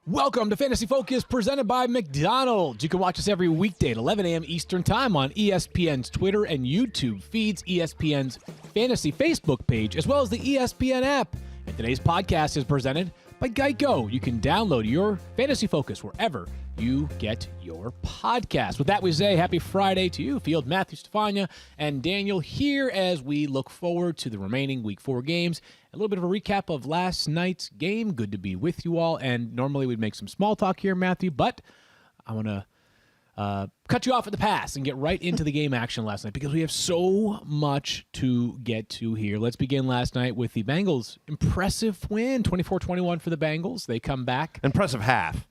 Welcome to Fantasy Focus, presented by McDonald's. You can watch us every weekday at 11 a.m. Eastern Time on ESPN's Twitter and YouTube feeds, ESPN's Fantasy Facebook page, as well as the ESPN app. And today's podcast is presented by Geico. You can download your Fantasy Focus wherever you get your podcast. With that, we say happy Friday to you, Field, Matthew, Stephania, and Daniel here as we look forward to the remaining Week 4 games. A little bit of a recap of last night's game. Good to be with you all. And normally we'd make some small talk here, Matthew, but I want to cut you off at the pass and get right into the game action last night because we have so much to get to here. Let's begin last night with the Bengals' impressive win, 24-21 for the Bengals. They come back. Impressive half.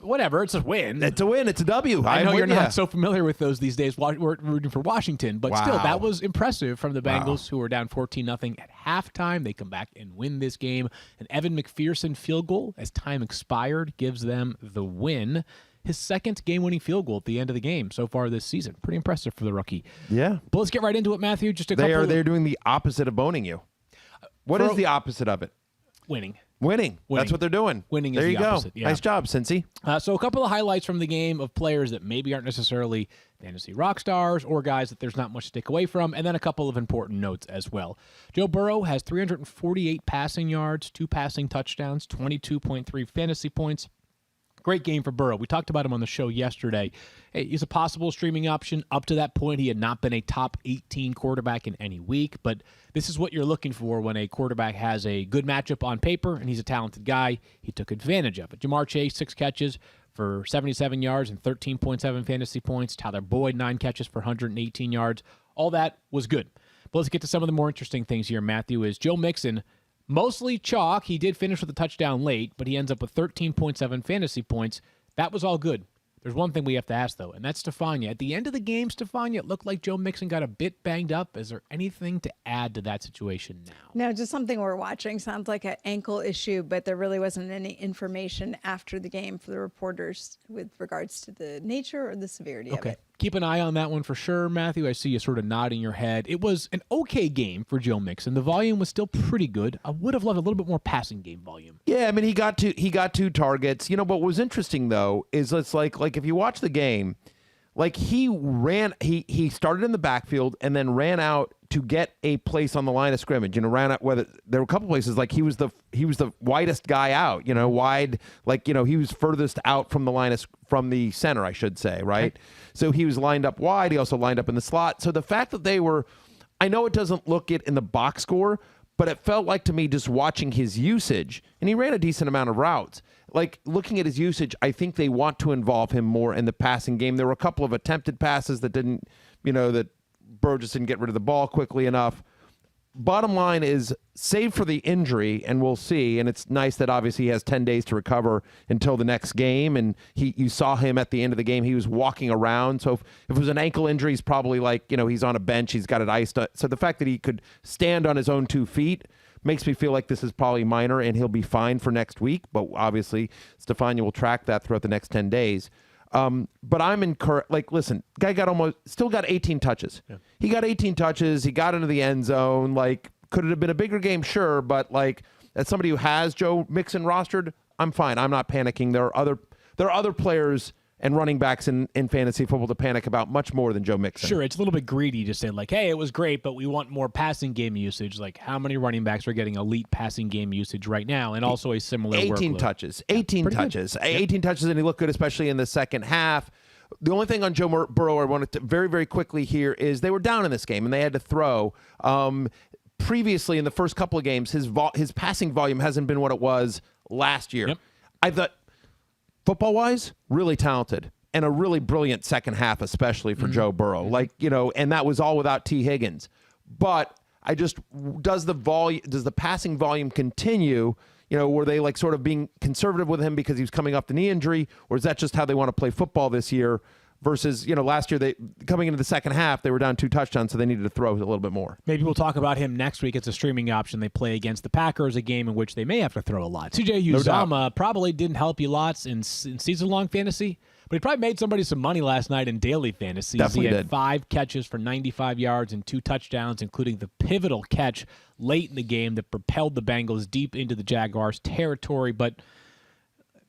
Whatever, it's a win. It's a win. It's a W. I know you're not so familiar with those these days. We're rooting for Washington, but still, that was impressive from the Bengals, who were down 14-0 at halftime. They come back and win this game. An Evan McPherson field goal as time expired gives them the win. His second game-winning field goal at the end of the game so far this season. Pretty impressive for the rookie. Yeah. But let's get right into it, Matthew. Just They're doing the opposite of boning you. What is the opposite of it? Winning. Winning. That's what they're doing. Winning is there the opposite. Go. Yeah. Nice job, Cincy. So a couple of highlights from the game of players that maybe aren't necessarily fantasy rock stars or guys that there's not much to take away from, and then a couple of important notes as well. Joe Burrow has 348 passing yards, 2 passing touchdowns, 22.3 fantasy points. Great game for Burrow. We talked about him on the show yesterday. Hey, he's a possible streaming option. Up to that point, he had not been a top 18 quarterback in any week, but this is what you're looking for when a quarterback has a good matchup on paper, and he's a talented guy. He took advantage of it. Jamar Chase, 6 catches for 77 yards and 13.7 fantasy points. Tyler Boyd, 9 catches for 118 yards. All that was good. But let's get to some of the more interesting things here, Matthew, is Joe Mixon. Mostly chalk. He did finish with a touchdown late, but he ends up with 13.7 fantasy points. That was all good. There's one thing we have to ask, though, and that's Stephania. At the end of the game, Stephania, it looked like Joe Mixon got a bit banged up. Is there anything to add to that situation now? No, just something we're watching. Sounds like an ankle issue, but there really wasn't any information after the game for the reporters with regards to the nature or the severity of it. Keep an eye on that one for sure, Matthew. I see you sort of nodding your head. It was an okay game for Joe Mixon. The volume was still pretty good. I would have loved a little bit more passing game volume. Yeah, I mean, he got 2 targets. You know, what was interesting, though, is it's like if you watch the game, like he started in the backfield and then ran out to get a place on the line of scrimmage. You know, ran out there were a couple places like he was the widest guy out. You know, wide, like, you know, he was furthest out from from the center, I should say, right? Okay. So he was lined up wide. He also lined up in the slot. So the fact that they were, I know it doesn't look it in the box score, but it felt like to me just watching his usage, and he ran a decent amount of routes. Like, looking at his usage, I think they want to involve him more in the passing game. There were a couple of attempted passes that didn't, you know, that Burrow just didn't get rid of the ball quickly enough. Bottom line is, save for the injury, and we'll see, and it's nice that obviously he has 10 days to recover until the next game, and you saw him at the end of the game. He was walking around, so if it was an ankle injury, he's probably like, you know, he's on a bench, he's got it iced. So the fact that he could stand on his own 2 feet makes me feel like this is probably minor, and he'll be fine for next week, but obviously Stephania will track that throughout the next 10 days. But I'm encouraged. Like, listen, guy still got 18 touches. Yeah. He got 18 touches. He got into the end zone. Like, could it have been a bigger game? Sure. But like, as somebody who has Joe Mixon rostered, I'm fine. I'm not panicking. There are other players and running backs in fantasy football to panic about much more than Joe Mixon. Sure, it's a little bit greedy to say, like, hey, it was great, but we want more passing game usage. Like, how many running backs are getting elite passing game usage right now? And also a similar 18 workload. touches. 18 touches. Good. 18 touches, and he looked good, especially in the second half. The only thing on Joe Burrow I wanted to very, very quickly here is they were down in this game, and they had to throw. Previously, in the first couple of games, his passing volume hasn't been what it was last year. Yep. I thought, football-wise, really talented. And a really brilliant second half, especially for Joe Burrow. Like, you know, and that was all without T. Higgins. But does the passing volume continue? You know, were they like sort of being conservative with him because he was coming off the knee injury? Or is that just how they want to play football this year? Versus, you know, last year, coming into the second half, they were down 2 touchdowns, so they needed to throw a little bit more. Maybe we'll talk about him next week. It's a streaming option. They play against the Packers, a game in which they may have to throw a lot. CJ Uzomah probably didn't help you lots in season-long fantasy, but he probably made somebody some money last night in daily fantasy. Definitely he had 5 catches for 95 yards and 2 touchdowns, including the pivotal catch late in the game that propelled the Bengals deep into the Jaguars' territory. But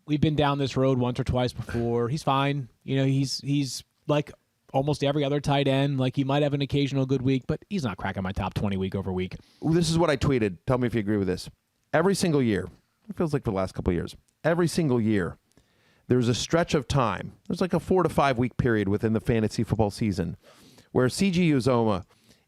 we've been down this road once or twice before. He's fine. He's like almost every other tight end. Like, he might have an occasional good week, but he's not cracking my top 20 week over week. This is what I tweeted. Tell me if you agree with this. Every single year, it feels like for the last couple of years, every single year, there's a stretch of time. There's like a 4 to 5 week period within the fantasy football season where CG Uzomah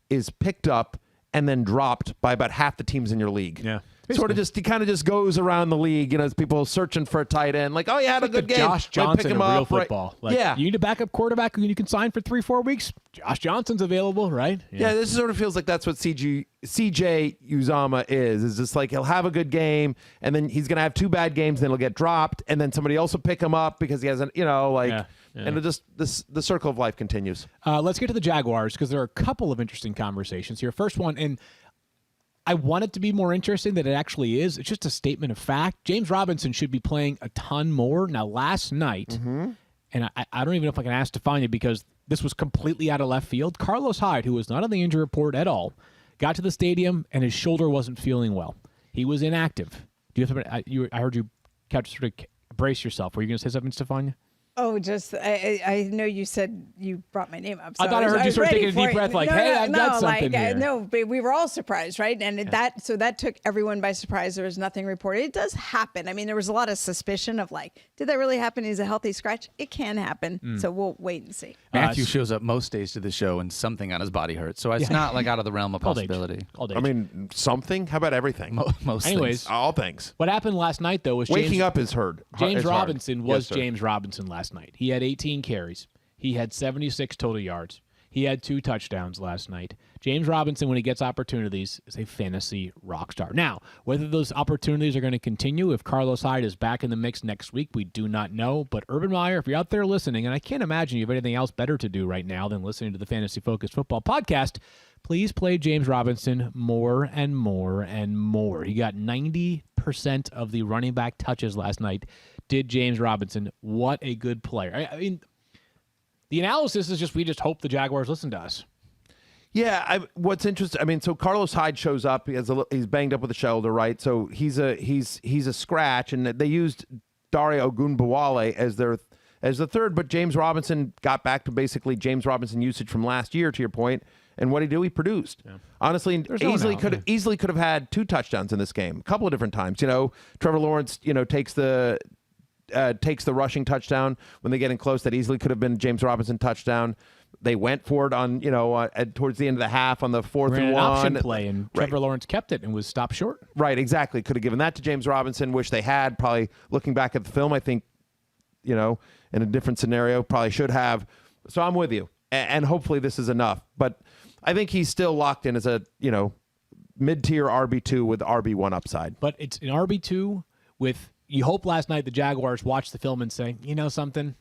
is picked up and then dropped by about half the teams in your league. Yeah. Sort of he kind of just goes around the league, as people searching for a tight end. Like, oh, you had a good game. Josh Johnson pick him of real up, football. Right? Like, you need a backup quarterback who you can sign for 3-4 weeks. Josh Johnson's available, right? Yeah, this sort of feels like that's what CJ Uzomah is. Is just like he'll have a good game, and then he's going to have 2 bad games, then he'll get dropped, and then somebody else will pick him up because he hasn't, and it just the circle of life continues. Let's get to the Jaguars because there are a couple of interesting conversations here. First one, and I want it to be more interesting than it actually is. It's just a statement of fact. James Robinson should be playing a ton more. Now, last night, and I don't even know if I can ask Stephania because this was completely out of left field. Carlos Hyde, who was not on the injury report at all, got to the stadium and his shoulder wasn't feeling well. He was inactive. Do you have something? I heard you sort of brace yourself. Were you going to say something, Stephania? Oh, just I know you said you brought my name up. So I thought I heard you sort of taking a deep breath, like, "Hey, I've got something here." No, but we were all surprised, right? And that took everyone by surprise. There was nothing reported. It does happen. I mean, there was a lot of suspicion of like, did that really happen? Is a healthy scratch? It can happen. So we'll wait and see. Matthew shows up most days to the show and something on his body hurts, so it's not like out of the realm of possibility. I mean, something. How about everything? Most Anyways, things. All things. What happened last night though was Waking up is hard. James It's hard. Robinson was Yes, sir. James Robinson last night. He had 18 carries. He had 76 total yards. He had 2 touchdowns last night. James Robinson, when he gets opportunities, is a fantasy rock star. Now, whether those opportunities are going to continue, if Carlos Hyde is back in the mix next week, we do not know. But Urban Meyer, if you're out there listening, and I can't imagine you have anything else better to do right now than listening to the Fantasy Focused Football Podcast, please play James Robinson more and more and more. He got 90% of the running back touches last night. Did James Robinson. What a good player. I mean, the analysis is just we just hope the Jaguars listen to us. Yeah, what's interesting, I mean, so Carlos Hyde shows up. He's banged up with the shoulder, right? So he's a scratch, and they used Dario Ogunbowale as the third, but James Robinson got back to basically James Robinson usage from last year, to your point. And what did he do? He produced. Yeah. Honestly, easily could have had 2 touchdowns in this game, a couple of different times. Trevor Lawrence, takes the rushing touchdown when they get in close. That easily could have been James Robinson touchdown. They went for it on, towards the end of the half on the 4th and 1 option play, and Trevor Lawrence kept it and was stopped short. Right, exactly. Could have given that to James Robinson, which they had. Probably looking back at the film, I think, in a different scenario, probably should have. So I'm with you, and hopefully this is enough. But I think he's still locked in as a mid-tier RB2 with RB1 upside. But it's an RB2 with. You hope last night the Jaguars watched the film and say, you know something,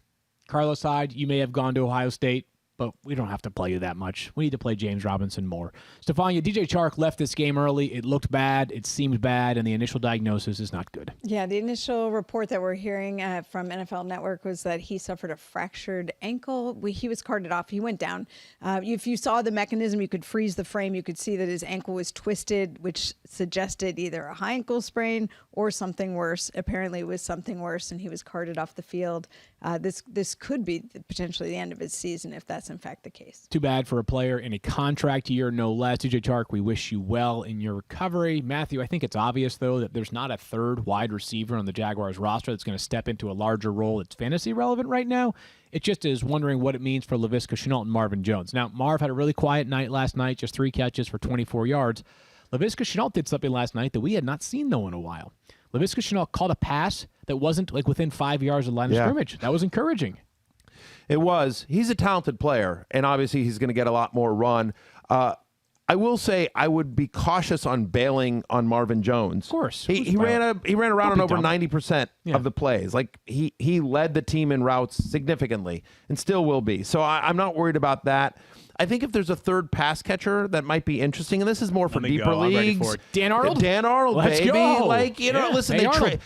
Carlos Hyde, you may have gone to Ohio State, but we don't have to play you that much. We need to play James Robinson more. Stephania, DJ Chark left this game early. It looked bad. It seemed bad, and the initial diagnosis is not good. Yeah, the initial report that we're hearing from NFL Network was that he suffered a fractured ankle. He was carted off. He went down. If you saw the mechanism, you could freeze the frame. You could see that his ankle was twisted, which suggested either a high ankle sprain or something worse. Apparently, it was something worse, and he was carted off the field. This could be potentially the end of his season if that's in fact the case. Too bad for a player in a contract year, no less. DJ Chark, we wish you well in your recovery. Matthew, I think it's obvious, though, that there's not a third wide receiver on the Jaguars roster that's going to step into a larger role that's fantasy relevant right now. It just is wondering what it means for Laviska Shenault and Marvin Jones. Now, Marv had a really quiet night last night, just 3 catches for 24 yards. Laviska Shenault did something last night that we had not seen, though, in a while. Laviska Shenault caught a pass that wasn't within 5 yards of the line of scrimmage. That was encouraging. It was. He's a talented player, and obviously he's going to get a lot more run. I will say I would be cautious on bailing on Marvin Jones. Of course. He ran around on over 90% of the plays. Like he led the team in routes significantly and still will be. So I'm not worried about that. I think if there's a third pass catcher that might be interesting, and this is more for me deeper go. I'm ready leagues. for it. Dan Arnold? Dan Arnold, Let's baby. go. Like, Yeah, listen, hey, Arnold.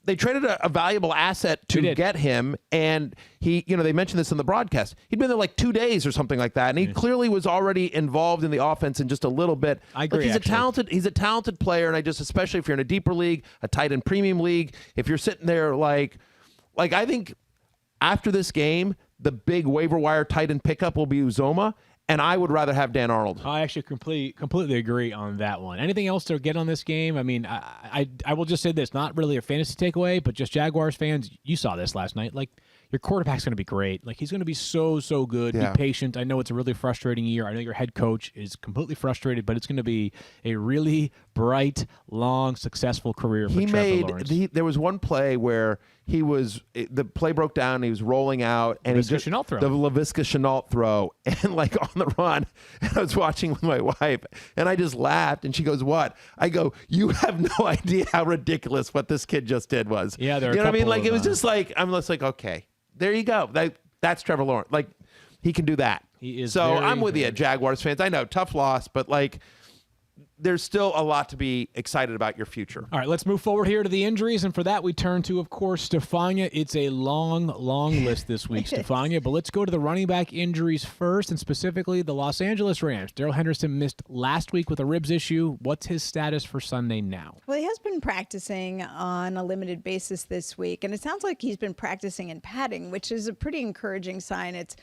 they traded a valuable asset to get him, and he, they mentioned this in the broadcast. He'd been there like 2 days or something like that, and he clearly was already involved in the offense in just a little bit. I agree. He's a talented player, and especially if you're in a deeper league, a tight end premium league, if you're sitting there like I think after this game, the big waiver wire tight end pickup will be Uzoma. And I would rather have Dan Arnold. I actually completely agree on that one. Anything else to get on this game? I mean, I will just say this, not really a fantasy takeaway, but just Jaguars fans, you saw this last night. Like, your quarterback's going to be great. Like, he's going to be so good. Yeah. Be patient. I know it's a really frustrating year. I know your head coach is completely frustrated, but it's going to be a really bright, long, successful career for Trevor Lawrence. There was one play where the play broke down, and he was rolling out, and Laviska Shenault throw. The Laviska Shenault throw, and like on the run, and I was watching with my wife, and I just laughed, and she goes, "What?" I go, "You have no idea how ridiculous what this kid just did was." Yeah, you know what I mean? Like, it was just like, I'm just like, okay, there you go. That's Trevor Lawrence. Like, he can do that. He is. So very, I'm with you, very Jaguars fans. I know, tough loss, but like, there's still a lot to be excited about your future. All right, let's move forward here to the injuries, and for that we turn to, of course, Stephania. It's a long list this week, Stephania, but let's go to the running back injuries first, and specifically the Los Angeles Rams. Daryl Henderson missed last week with a ribs issue. What's his status for Sunday now? Well, he has been practicing on a limited basis this week, and it sounds like he's been practicing in padding, which is a pretty encouraging sign. It's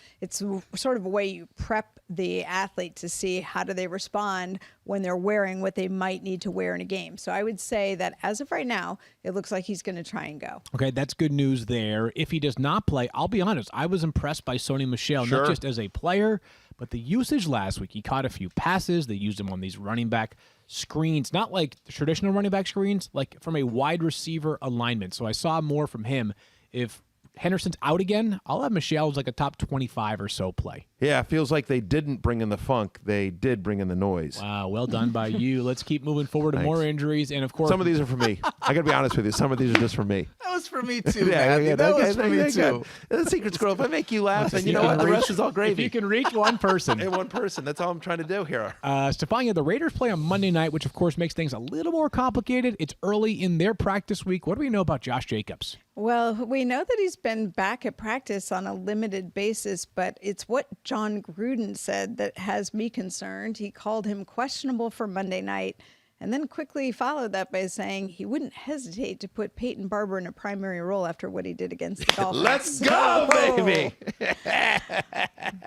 sort of a way you prep the athlete to see how do they respond when they're wearing what they might need to wear in a game. So I would say that as of right now, it looks like he's going to try and go. Okay, that's good news there. If he does not play, I'll be honest, I was impressed by Sony Michel, Sure. not just as a player, but the usage last week. He caught a few passes. They used him on these running back screens, not like the traditional running back screens, like from a wide receiver alignment. So I saw more from him. If Henderson's out again, I'll have Michel as like a top 25 or so play. Yeah, it feels like they didn't bring in the funk. They did bring in the noise. Wow, well done by you. Let's keep moving forward to Thanks. more injuries. And, of course, Some of these are for me. I got to be honest with you. Some of these are just for me. That was for me too, Matthew. That was for me too. The secret's girl. If I make you laugh, then you know what? The rest is all if gravy. you can reach one person. And one person. That's all I'm trying to do here. Stephania, the Raiders play on Monday night, which, of course, makes things a little more complicated. It's early in their practice week. What do we know about Josh Jacobs? Well, we know that he's been back at practice on a limited basis, but it's what John Gruden said that has me concerned. He called him questionable for Monday night, and then quickly followed that by saying he wouldn't hesitate to put Peyton Barber in a primary role after what he did against the Dolphins. Let's go, baby.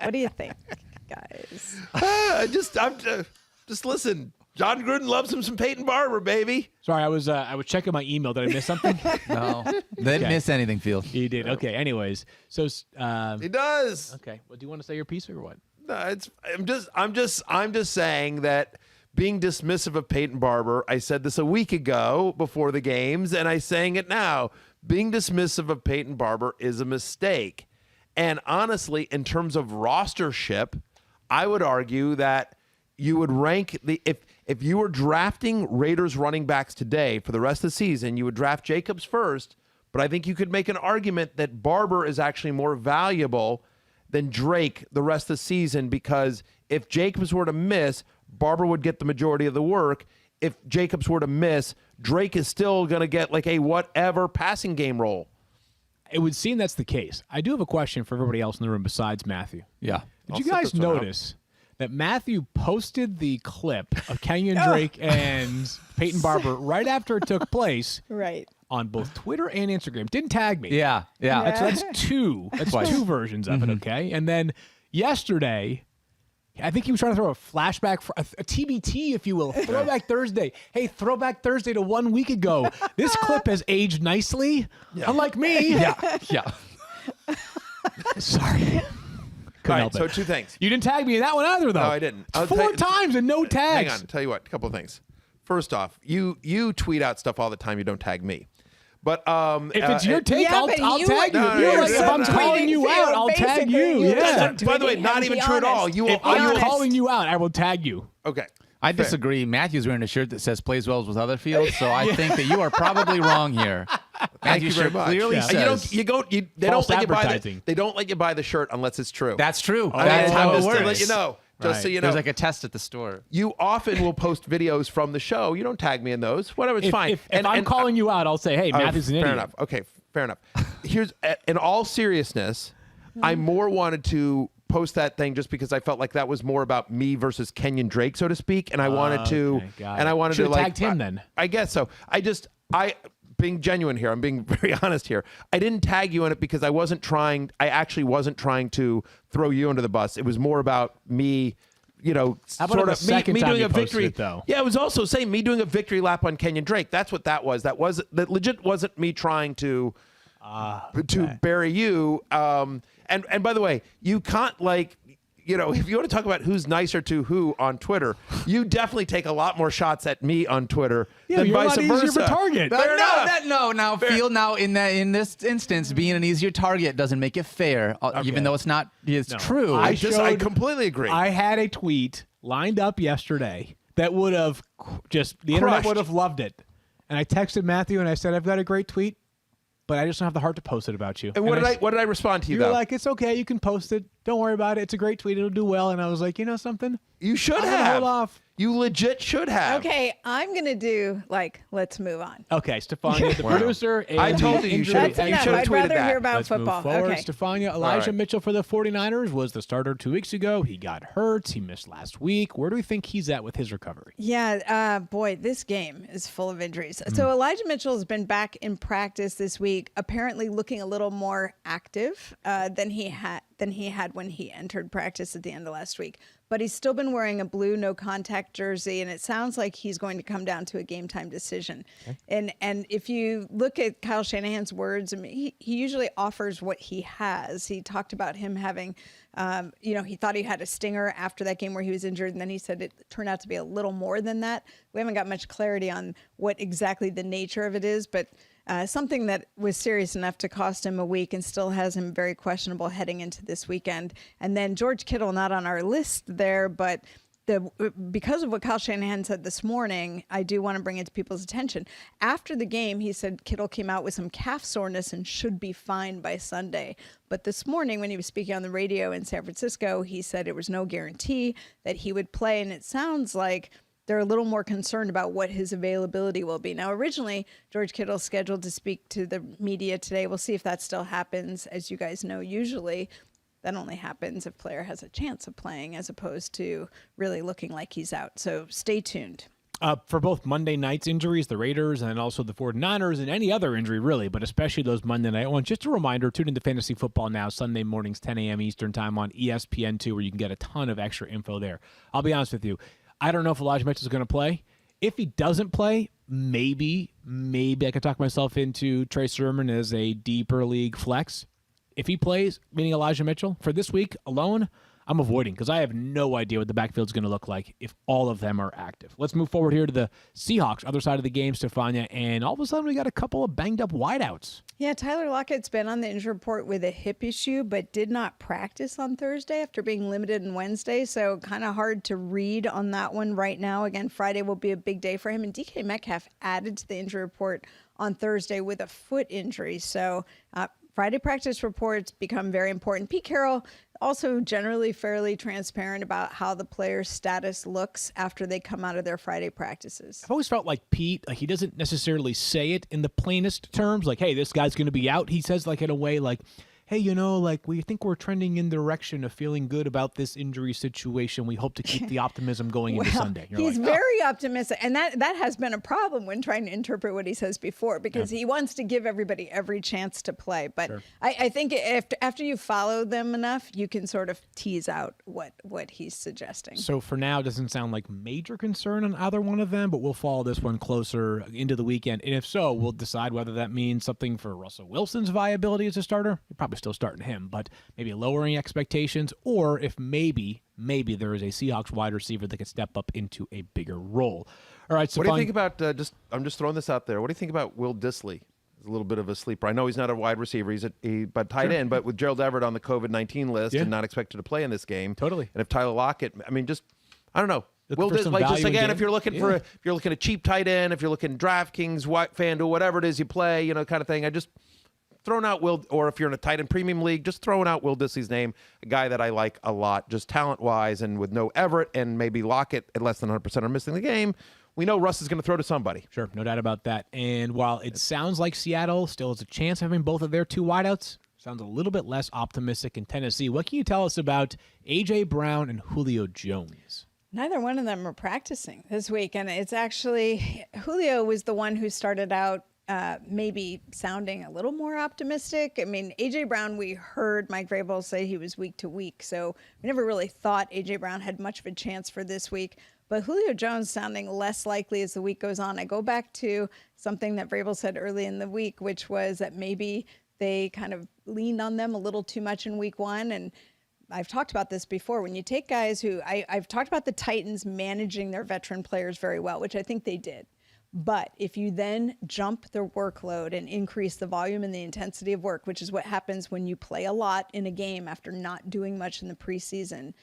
What do you think, guys? Just listen. John Gruden loves him some Peyton Barber, baby. Sorry, I was checking my email. Did I miss something? No, they didn't miss anything, Field. You did. Okay. Anyways, so He does. okay. Well, do you want to say your piece or what? No, I'm just saying that being dismissive of Peyton Barber, I said this a week ago before the games, and I'm saying it now. Being dismissive of Peyton Barber is a mistake. And honestly, in terms of rostership, I would argue that you would rank if you were drafting Raiders running backs today for the rest of the season, you would draft Jacobs first, but I think you could make an argument that Barber is actually more valuable than Drake the rest of the season, because if Jacobs were to miss, Barber would get the majority of the work. If Jacobs were to miss, Drake is still going to get like a whatever passing game role. It would seem that's the case. I do have a question for everybody else in the room besides Matthew. Yeah. Did you guys notice that Matthew posted the clip of Kenyan Drake and Peyton Barber right after it took place Right. on both Twitter and Instagram? Didn't tag me. Yeah. That's two. That's two versions of it, okay? And then yesterday, I think he was trying to throw a flashback, a TBT, if you will, Throwback Thursday. Hey, Throwback Thursday to 1 week ago. This clip has aged nicely, unlike me. Yeah. Sorry. All right, so two things. You didn't tag me in that one either, though. No, I didn't. I'll Four tell you- times and no tags. Hang on, tell you what, a couple of things. First off, you tweet out stuff all the time. You don't tag me. But if it's your take, Yeah, I'll but tag you- you. No, You're no, like, no, if no, I'm no. calling you out, I'll tag you. Basically, Yeah. By the way, not even true at all. You will. If I'm honest. calling you out, I will tag you. Okay. I disagree. Matthew's wearing a shirt that says plays well with other fields, so I think that you are probably wrong here. Thank you very much. clearly And says- they False don't let you buy advertising. they don't let you buy the shirt unless it's true. That's true. I mean, That's how it just works. to let you know. Just so Right. you know. There's like a test at the store. You often will post videos from the show. You don't tag me in those. Whatever, it's fine. If I'm calling you out, I'll say, hey, Matthew's an fair idiot. enough. Okay, fair enough. Here's in all seriousness, I more wanted to post that thing just because I felt like that was more about me versus Kenyan Drake, so to speak, and I wanted to, Okay, got and it. I wanted Should've to like tagged him then. I guess so. I being genuine here. I'm being very honest here. I didn't tag you in it because I actually wasn't trying to throw you under the bus. It was more about me. You know, How about sort the of second me time doing you a posted victory. it, though? Yeah, it was also saying me doing a victory lap on Kenyan Drake. That's what that was. That legit wasn't me trying to bury you. And by the way, you can't if you want to talk about who's nicer to who on Twitter, you definitely take a lot more shots at me on Twitter than you're a vice lot easier versa. of a target. Fair enough. In this instance, being an easier target doesn't make it fair, even though it's true. I completely agree. I had a tweet lined up yesterday that would have the internet Crushed. would have loved it. And I texted Matthew and I said, I've got a great tweet, but I just don't have the heart to post it about you. and what did I respond to you You were though? like, it's okay, you can post it. Don't worry about it. It's a great tweet. It'll do well. And I was like, you know something? You should I'm gonna have. hold off. You legit should have. Okay, I'm gonna do let's move on. Okay, Stephania, the producer. And I told the you you injury should have- That's you enough. should have I'd tweeted rather that. hear about Let's football. move forward. Okay. Stephania, Elijah right. Mitchell for the 49ers was the starter 2 weeks ago. He got hurt. He missed last week. Where do we think he's at with his recovery? Yeah, boy, this game is full of injuries. So Elijah Mitchell has been back in practice this week, apparently looking a little more active than he had when he entered practice at the end of last week. But he's still been wearing a blue no contact jersey, and it sounds like he's going to come down to a game time decision. Okay. And if you look at Kyle Shanahan's words, I mean, he usually offers what he has. He talked about him having, he thought he had a stinger after that game where he was injured, and then he said it turned out to be a little more than that. We haven't got much clarity on what exactly the nature of it is, but something that was serious enough to cost him a week and still has him very questionable heading into this weekend. And then George Kittle, not on our list there, but because of what Kyle Shanahan said this morning, I do want to bring it to people's attention. After the game, he said Kittle came out with some calf soreness and should be fine by Sunday. But this morning, when he was speaking on the radio in San Francisco, he said it was no guarantee that he would play. And it sounds like they're a little more concerned about what his availability will be. Now, originally, George Kittle scheduled to speak to the media today. We'll see if that still happens. As you guys know, usually that only happens if player has a chance of playing as opposed to really looking like he's out. So stay tuned. For both Monday night's injuries, the Raiders, and also the 49ers, and any other injury, really, but especially those Monday night ones. Just a reminder, tune into Fantasy Football Now, Sunday mornings, 10 a.m. Eastern Time on ESPN2, where you can get a ton of extra info there. I'll be honest with you. I don't know if Elijah Mitchell is going to play. If he doesn't play, maybe I could talk myself into Trey Sermon as a deeper league flex. If he plays, meaning Elijah Mitchell, for this week alone, I'm avoiding because I have no idea what the backfield's going to look like if all of them are active. Let's move forward here to the Seahawks, other side of the game, Stephania, and all of a sudden we got a couple of banged up wideouts. Yeah, Tyler Lockett's been on the injury report with a hip issue, but did not practice on Thursday after being limited on Wednesday. So kind of hard to read on that one right now. Again, Friday will be a big day for him. And DK Metcalf added to the injury report on Thursday with a foot injury. So Friday practice reports become very important. Pete Carroll also generally fairly transparent about how the player's status looks after they come out of their Friday practices. I've always felt like Pete, he doesn't necessarily say it in the plainest terms, like, hey, this guy's going to be out. He says in a way like, hey, we think we're trending in the direction of feeling good about this injury situation. We hope to keep the optimism going into Sunday. He's very optimistic, and that has been a problem when trying to interpret what he says before because he wants to give everybody every chance to play. But sure. I think after you follow them enough, you can sort of tease out what he's suggesting. So for now, it doesn't sound like major concern on either one of them, but we'll follow this one closer into the weekend. And if so, we'll decide whether that means something for Russell Wilson's viability as a starter. You're probably still starting him, but maybe lowering expectations, or if maybe there is a Seahawks wide receiver that could step up into a bigger role. All right, so what do you think about I'm just throwing this out there. What do you think about Will Dissly? He's a little bit of a sleeper. I know he's not a wide receiver. He's but tight end, but with Gerald Everett on the COVID-19 list and not expected to play in this game. Totally. And if Tyler Lockett, I don't know. Will for some value in game. if you're looking for if you're looking at cheap tight end, if you're looking DraftKings, FanDuel, whatever it is you play, kind of thing. I just throwing out Will, or if you're in a tight end premium league, just throwing out Will Dissly's name, a guy that I like a lot, just talent-wise, and with no Everett and maybe Lockett at less than 100% are missing the game. We know Russ is going to throw to somebody. Sure, no doubt about that. And while it sounds like Seattle still has a chance of having both of their two wideouts, sounds a little bit less optimistic in Tennessee. What can you tell us about A.J. Brown and Julio Jones? Neither one of them are practicing this week. And it's actually, Julio was the one who started out maybe sounding a little more optimistic. I mean, A.J. Brown, we heard Mike Vrabel say he was week to week. So we never really thought A.J. Brown had much of a chance for this week. But Julio Jones sounding less likely as the week goes on. I go back to something that Vrabel said early in the week, which was that maybe they kind of leaned on them a little too much in week one. And I've talked about this before. When you take guys who I've talked about the Titans managing their veteran players very well, which I think they did. But if you then jump their workload and increase the volume and the intensity of work, which is what happens when you play a lot in a game after not doing much in the preseason,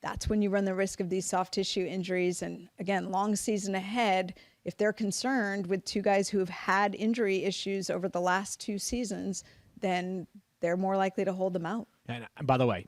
that's when you run the risk of these soft tissue injuries. And again, long season ahead, if they're concerned with two guys who have had injury issues over the last two seasons, then they're more likely to hold them out. And by the way,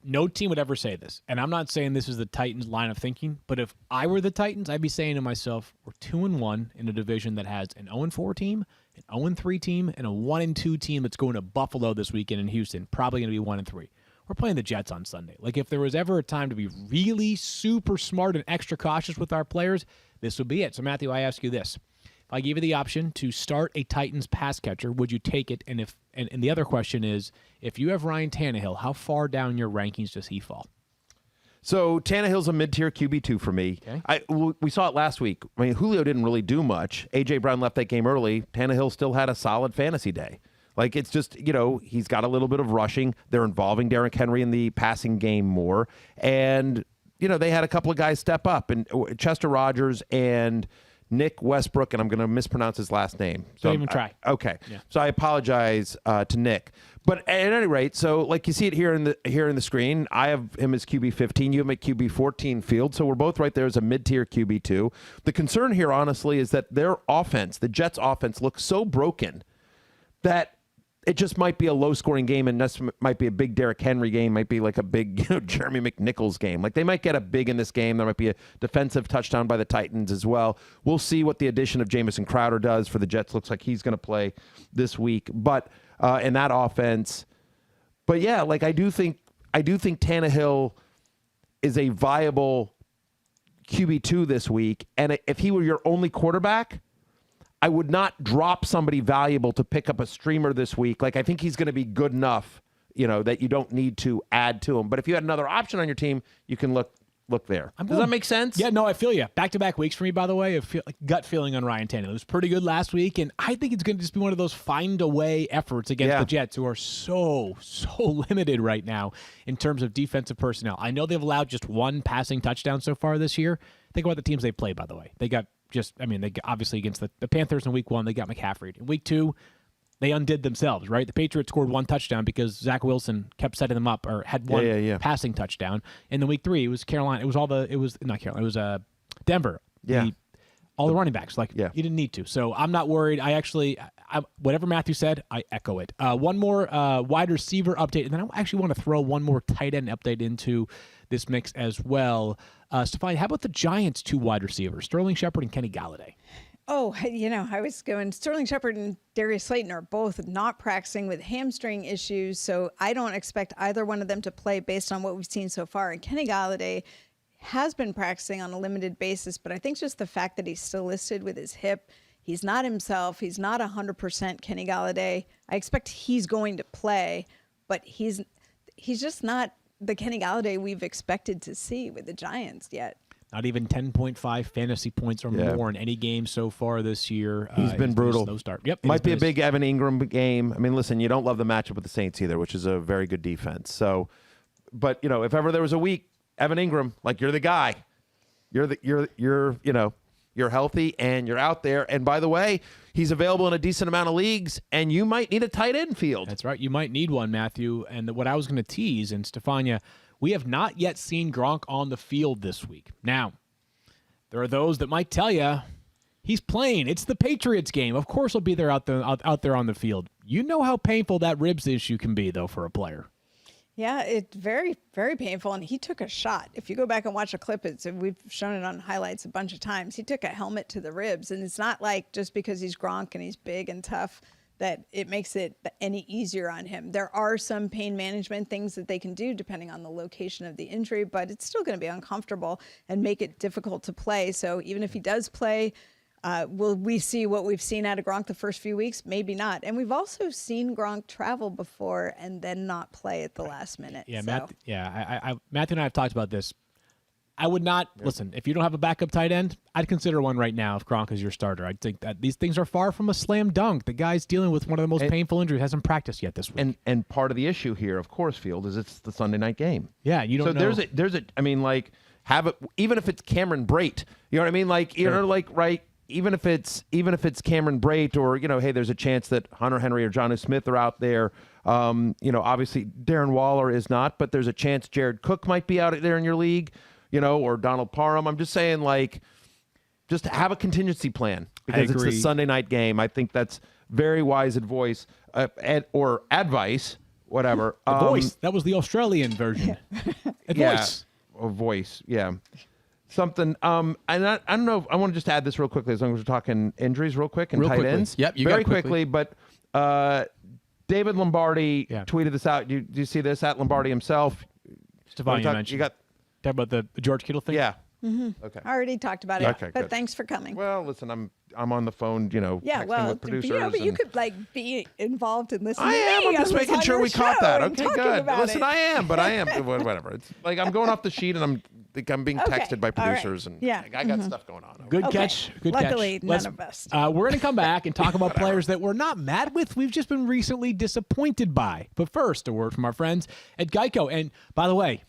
no team would ever say this. And I'm not saying this is the Titans' line of thinking, but if I were the Titans, I'd be saying to myself, we're 2-1 in a division that has an 0-4 team, an 0-3 team, and a 1-2 team that's going to Buffalo this weekend in Houston, probably going to be 1-3. We're playing the Jets on Sunday. Like, if there was ever a time to be really super smart and extra cautious with our players, this would be it. So, Matthew, I ask you this. If I gave you the option to start a Titans pass catcher, would you take it? And the other question is, if you have Ryan Tannehill, how far down your rankings does he fall? So Tannehill's a mid-tier QB2 for me. Okay. We saw it last week. I mean, Julio didn't really do much. A.J. Brown left that game early. Tannehill still had a solid fantasy day. Like, it's just, he's got a little bit of rushing. They're involving Derrick Henry in the passing game more. And, they had a couple of guys step up. And Chester Rogers and Nick Westbrook, and I'm going to mispronounce his last name. Don't even try. Okay. Yeah. So I apologize to Nick. But at any rate, so like you see it here in the screen, I have him as QB 15. You have him at QB 14 field. So we're both right there as a mid-tier QB 2. The concern here, honestly, is that their offense, the Jets' offense, looks so broken that it just might be a low-scoring game, and this might be a big Derrick Henry game, might be like a big Jeremy McNichols game. Like, they might get a big in this game. There might be a defensive touchdown by the Titans as well. We'll see what the addition of Jamison Crowder does for the Jets. Looks like he's going to play this week, but in that offense. But yeah, like I do think Tannehill is a viable QB2 this week, and if he were your only quarterback, I would not drop somebody valuable to pick up a streamer this week. Like, I think he's going to be good enough, that you don't need to add to him. But if you had another option on your team, you can look there. Does that make sense? Yeah, no, I feel you. Back-to-back weeks for me, by the way, gut feeling on Ryan Tannehill. It was pretty good last week, and I think it's going to just be one of those find-a-way efforts against the Jets, who are so limited right now in terms of defensive personnel. I know they've allowed just one passing touchdown so far this year. Think about the teams they've played, by the way. They got they obviously against the Panthers in week 1, they got McCaffrey. In week 2, they undid themselves, right? The Patriots scored one touchdown because Zach Wilson kept setting them up, or had one passing touchdown. In the week 3, it was Carolina. It was not Carolina. It was Denver. Yeah. All the running backs. Like, you didn't need to. So I'm not worried. I whatever Matthew said, I echo it. One more wide receiver update, and then I actually want to throw one more tight end update into this mix as well. Stephania, how about the Giants' 2 wide receivers, Sterling Shepard and Kenny Galladay? Oh, I was going, Sterling Shepard and Darius Slayton are both not practicing with hamstring issues, so I don't expect either one of them to play based on what we've seen so far. And Kenny Galladay has been practicing on a limited basis, but I think just the fact that he's still listed with his hip, he's not himself. He's not 100% Kenny Galladay. I expect he's going to play, but he's just not the Kenny Galladay we've expected to see with the Giants yet. Not even 10.5 fantasy points or more in any game so far this year. He's been brutal. Slow start. Yep. Might be a big Evan Ingram game. I mean, listen, you don't love the matchup with the Saints either, which is a very good defense. So, but if ever there was a week, Evan Ingram, like, you're the guy. You're healthy and you're out there. And by the way, he's available in a decent amount of leagues, and you might need a tight end field. That's right. You might need one, Matthew. And what I was going to tease, and Stephania, we have not yet seen Gronk on the field this week. Now, there are those that might tell you he's playing. It's the Patriots game. Of course he'll be there out there on the field. You know how painful that ribs issue can be, though, for a player. Yeah, it's very, very painful. And he took a shot. If you go back and watch a clip, we've shown it on highlights a bunch of times. He took a helmet to the ribs. And it's not like just because he's Gronk and he's big and tough that it makes it any easier on him. There are some pain management things that they can do depending on the location of the injury, but it's still going to be uncomfortable and make it difficult to play. So even if he does play, will we see what we've seen out of Gronk the first few weeks? Maybe not. And we've also seen Gronk travel before and then not play at the last minute. Yeah, so. Matthew and I have talked about this. I would not listen. If you don't have a backup tight end, I'd consider one right now if Gronk is your starter. I think that these things are far from a slam dunk. The guy's dealing with one of the most painful injuries. Hasn't practiced yet this week. And part of the issue here, of course, Field, is it's the Sunday night game. Yeah, you don't know. So there's a. I mean, like, have it even if it's Cameron Brate. You know what I mean? Like, you know, like, right. Even if it's Cameron Brate, or, you know, hey, there's a chance that Hunter Henry or Jonnu Smith are out there. You know, obviously Darren Waller is not, but there's a chance Jared Cook might be out there in your league. You know, or Donald Parham. I'm just saying, like, just have a contingency plan because it's a Sunday night game. I think that's very wise advice, or advice, whatever. Voice. That was the Australian version. Voice. A voice. Yeah. Something. And I don't know. I want to just add this real quickly as long as we're talking injuries real quick and tight ends. Yep. You very got quickly. But David Lombardi tweeted this out. Do you see this at Lombardi himself? Stephania mentioned. You got. Talk about the George Kittle thing? Yeah. Mm-hmm. Okay. I already talked about it, Okay, but good. thanks for coming. Well, listen, I'm on the phone, you know, texting with producers. But you could be involved in listening. I am. I'm just making sure we caught that. Okay, good. Listen, I am, but I am. Whatever. It's like I'm going off the sheet and I'm being texted by producers, and I got stuff going on. Good catch. Good Luckily, catch. none of us. We're going to come back and talk about players that we're not mad with. We've just been recently disappointed by. But first, a word from our friends at Geico. And by the way,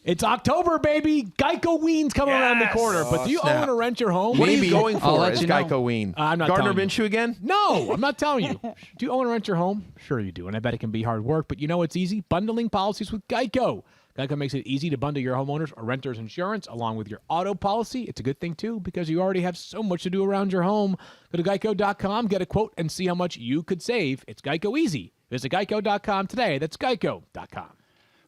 it's October, baby. Geico-ween's coming around the corner. But do you own or rent your home? What are you going for? Is Geico-ween? I'm not Gardner telling you. Minshew again? No, I'm not telling you. Do you own or rent your home? Sure you do, and I bet it can be hard work. But you know it's easy? Bundling policies with Geico. Geico makes it easy to bundle your homeowners or renters insurance along with your auto policy. It's a good thing, too, because you already have so much to do around your home. Go to geico.com, get a quote, and see how much you could save. It's Geico easy. Visit geico.com today. That's geico.com.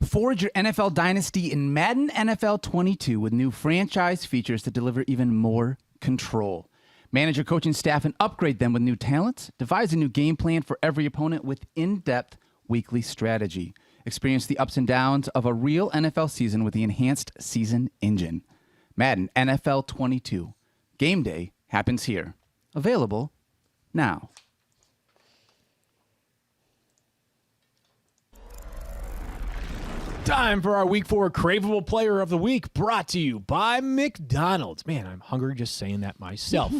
Forge your NFL dynasty in Madden NFL 22 with new franchise features that deliver even more control. Manage your coaching staff and upgrade them with new talents. Devise a new game plan for every opponent with in-depth weekly strategy. Experience the ups and downs of a real NFL season with the enhanced season engine. Madden NFL 22. Game day happens here. Available now. Time for our Week 4 Craveable Player of the Week, brought to you by McDonald's. Man, I'm hungry just saying that myself.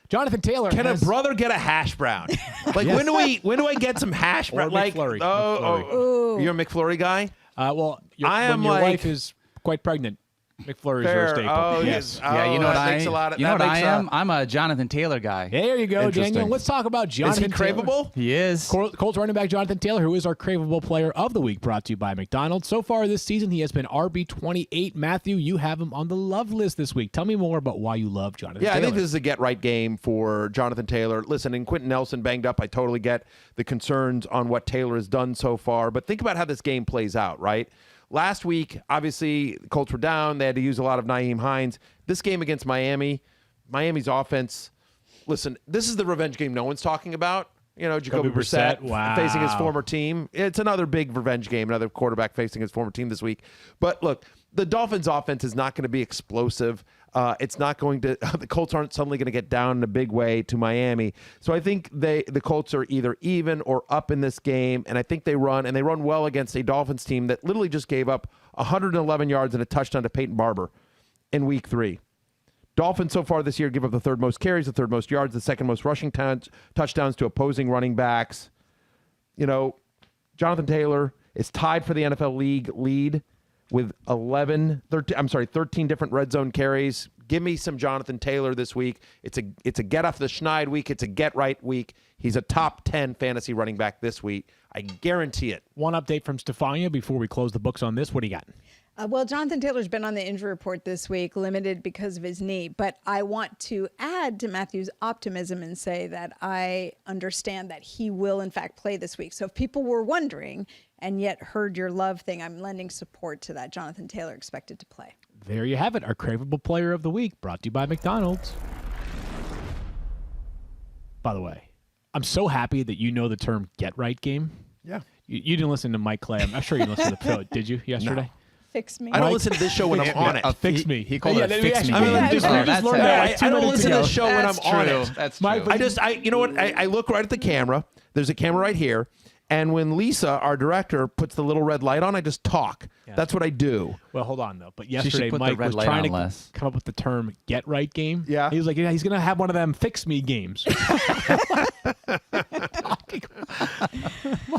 Jonathan Taylor. Can a brother get a hash brown? Like, when do I get some hash brown? Like, McFlurry. You're a McFlurry guy? Well, your wife is quite pregnant, McFlurry is your staple. Oh, yes. Yeah, you know what that I makes a lot of, You know that what makes I am? I'm a Jonathan Taylor guy. There you go, Interesting. Daniel. Let's talk about Jonathan Is he Taylor. craveable? He is. Colts running back Jonathan Taylor, who is our Craveable Player of the Week, brought to you by McDonald's. So far this season, he has been RB28. Matthew, you have him on the love list this week. Tell me more about why you love Jonathan Taylor. I think this is a get-right game for Jonathan Taylor. Listen, and Quentin Nelson banged up. I totally get the concerns on what Taylor has done so far. But think about how this game plays out, right? Last week, obviously, the Colts were down. They had to use a lot of Nyheim Hines. This game against Miami's offense, listen, this is the revenge game no one's talking about. You know, Jacoby Brissett facing his former team. It's another big revenge game, another quarterback facing his former team this week. But look, the Dolphins' offense is not going to be explosive. It's not going to. The Colts aren't suddenly going to get down in a big way to Miami. So I think the Colts are either even or up in this game, and I think they run well against a Dolphins team that literally just gave up 111 yards and a touchdown to Peyton Barber in Week 3. Dolphins so far this year give up the third most carries, the third most yards, the second most rushing touchdowns to opposing running backs. You know, Jonathan Taylor is tied for the NFL league lead with 13 different red zone carries. Give me some Jonathan Taylor this week. It's a get off the schneid week. It's a get right week. He's a top 10 fantasy running back this week. I guarantee it. One update from Stephania before we close the books on this. What do you got? Well, Jonathan Taylor's been on the injury report this week, limited because of his knee. But I want to add to Matthew's optimism and say that I understand that he will, in fact, play this week. So if people were wondering and yet heard your love thing, I'm lending support to that. Jonathan Taylor expected to play. There you have it, our craveable player of the week, brought to you by McDonald's. By the way, I'm so happy that you know the term "get right" game. Yeah. You didn't listen to Mike Clay. I'm sure you listened to the show. Did you yesterday? No. Fix me. I don't listen to this show when I'm on it. Fix me. He called it a fix me. I mean, game. we just learned that like 2 I don't minutes listen to ago. the show when I'm on it. That's true. You know what? I look right at the camera. There's a camera right here. And when Lisa, our director, puts the little red light on, I just talk. Yeah. That's what I do. Well, hold on, though. But should yesterday, put the Mike red was light trying on to less. come up with the term "get right" game. Yeah. He was like, yeah, he's going to have one of them "fix me" games. Mike,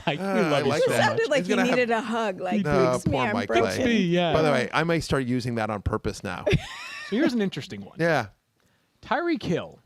we love you like so It that. sounded much. like He's he gonna have- needed a hug. Like, No, fix me, poor I'm Mike broken. Clay. Fix me, yeah. By the way, I may start using that on purpose now. So here's an interesting one. Yeah. Tyree Kill.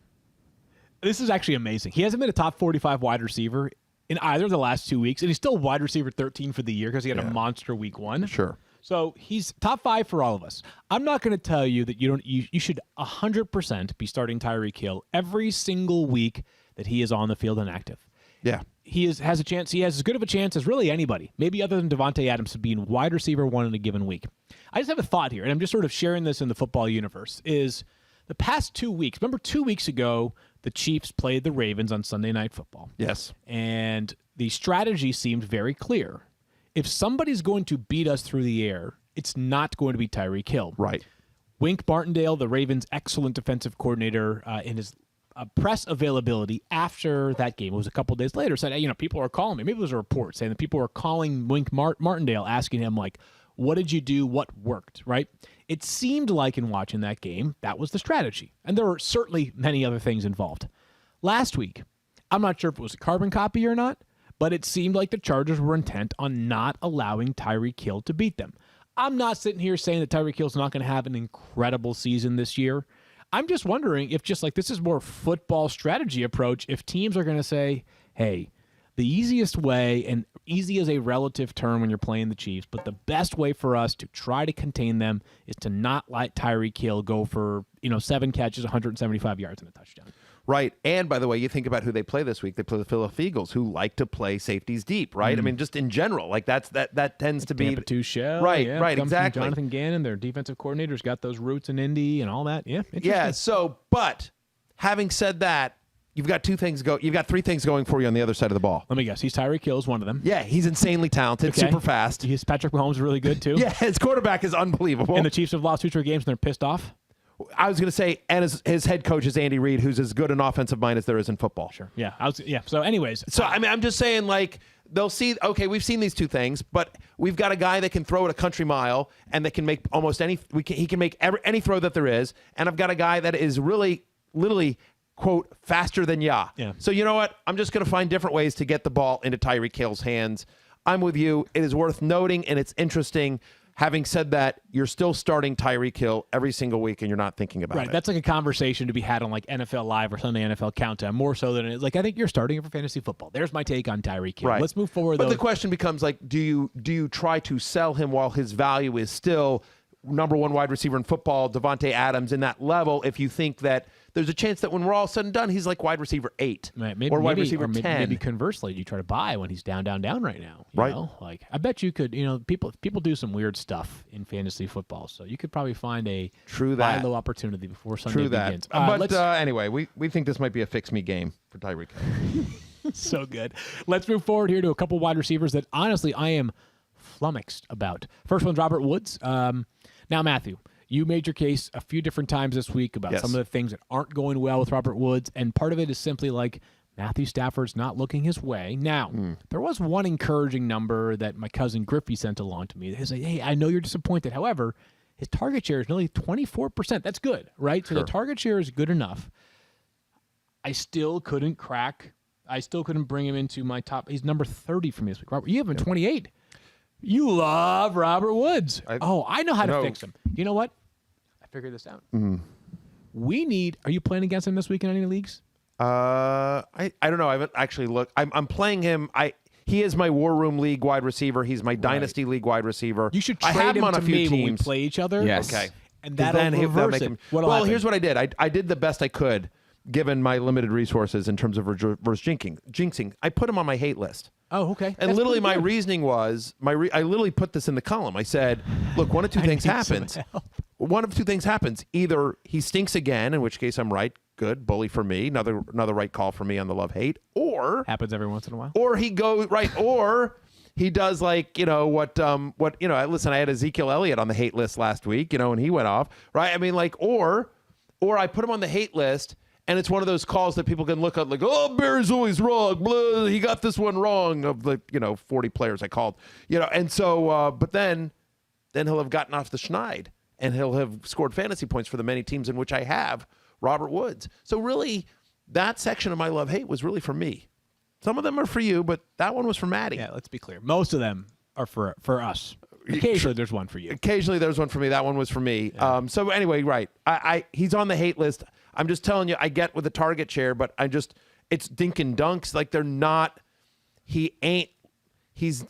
This is actually amazing. He hasn't been a top 45 wide receiver in either of the last 2 weeks, and he's still wide receiver 13 for the year because he had a monster week 1. Sure. So he's top 5 for all of us. I'm not going to tell you that you should 100% be starting Tyree Kill every single week that he is on the field and active. Yeah. He has a chance. He has as good of a chance as really anybody, maybe other than Davante Adams, to being wide receiver 1 in a given week. I just have a thought here, and I'm just sort of sharing this in the football universe, is the past 2 weeks. Remember 2 weeks ago, the Chiefs played the Ravens on Sunday Night Football. Yes. And the strategy seemed very clear. If somebody's going to beat us through the air, it's not going to be Tyree Kill. Right. Wink Martindale, the Ravens' excellent defensive coordinator, in his press availability after that game, it was a couple days later, said, people are calling me. Maybe it was a report saying that people were calling Wink Martindale, asking him, like, what did you do? What worked, right? It seemed like in watching that game, that was the strategy. And there were certainly many other things involved. Last week, I'm not sure if it was a carbon copy or not, but it seemed like the Chargers were intent on not allowing Tyree Kill to beat them. I'm not sitting here saying that Tyree Kill's not going to have an incredible season this year. I'm just wondering if just like this is more football strategy approach, if teams are going to say, hey, the easiest way, and easy is a relative term when you're playing the Chiefs, but the best way for us to try to contain them is to not let Tyree Kill go for, 7 catches, 175 yards and a touchdown. Right. And by the way, you think about who they play this week. They play the Philadelphia Eagles, who like to play safeties deep, right? I mean, just in general, like that tends to be Tampa 2 shell. Right, yeah, right, comes from exactly. Jonathan Gannon, their defensive coordinator's got those roots in Indy and all that. Yeah, interesting. Yeah. So, but having said that, you've got 3 things going for you on the other side of the ball. Let me guess. He's Tyree Kill is one of them. Yeah, he's insanely talented, Okay. super fast. His Patrick Mahomes is really good, too. Yeah, his quarterback is unbelievable. And the Chiefs have lost 2 straight games and they're pissed off. I was going to say, and his head coach is Andy Reid, who's as good an offensive mind as there is in football. Sure. Yeah. So anyways. So, I mean, I'm just saying, like, they'll see, okay, we've seen these 2 things, but we've got a guy that can throw it a country mile and that can make almost any, he can make any throw that there is. And I've got a guy that is really, literally, quote, faster than ya. Yeah. So, you know what? I'm just going to find different ways to get the ball into Tyree Kill's hands. I'm with you. It is worth noting, and it's interesting. Having said that, you're still starting Tyree Kill every single week, and you're not thinking about Right. it. That's like a conversation to be had on like NFL Live or Sunday NFL Countdown, more so than it's like I think you're starting it for fantasy football. There's my take on Tyree Kill. Right. Let's move forward, But though. the question becomes, like, do you try to sell him while his value is still number 1 wide receiver in football, Davante Adams, in that level, if you think that there's a chance that when we're all said and done, he's like wide receiver 8 Right, or wide receiver 10. Maybe conversely, you try to buy when he's down right now. You Right. know? Like I bet you could. People do some weird stuff in fantasy football, so you could probably find a True buy that. low opportunity before Sunday True that. begins. But anyway, we think this might be a fix-me game for Tyreek. So good. Let's move forward here to a couple wide receivers that honestly I am flummoxed about. First one's Robert Woods. Now, Matthew, you made your case a few different times this week about Yes. some of the things that aren't going well with Robert Woods, and part of it is simply like Matthew Stafford's not looking his way. Now, there was one encouraging number that my cousin Griffey sent along to me. He's like, hey, I know you're disappointed. However, his target share is nearly 24%. That's good, right? So the target share is good enough. I still couldn't bring him into my top. He's number 30 for me this week. Robert, you have him 28. You love Robert Woods. I know how to fix him. You know what? I figured this out. Are you playing against him this week in any leagues? I don't know. I haven't actually looked. I'm playing him. He is my War Room League wide receiver. He's my Dynasty League wide receiver. You should I trade have him on to a few me when we teams. play each other. Yes. Okay. And that'll reverse it. Well, here's what I did. I did the best I could, given my limited resources in terms of reverse jinxing. I put him on my hate list. Oh, okay. And That's literally pretty my good. reasoning was, I literally put this in the column. I said, look, one of two things need some happens. help. One of two things happens. Either he stinks again, in which case I'm right. Good. Bully for me. Another right call for me on the love-hate. Or Happens every once in a while. or he goes right, or he does like, what listen, I had Ezekiel Elliott on the hate list last week, and he went off, right? I mean, like, or I put him on the hate list, and it's one of those calls that people can look at, like, oh, Barry's always wrong, blah, he got this one wrong of the 40 players I called, and so but then he'll have gotten off the schneid, and he'll have scored fantasy points for the many teams in which I have Robert Woods. So really, that section of my love hate was really for me. Some of them are for you, but that one was for Maddie. Yeah, let's be clear. Most of them are for us. Occasionally, there's one for you. Occasionally, there's one for me. That one was for me. Yeah. So anyway, right. He's on the hate list. I'm just telling you, I get with the target share, but it's dink and dunks. Like they're not, it's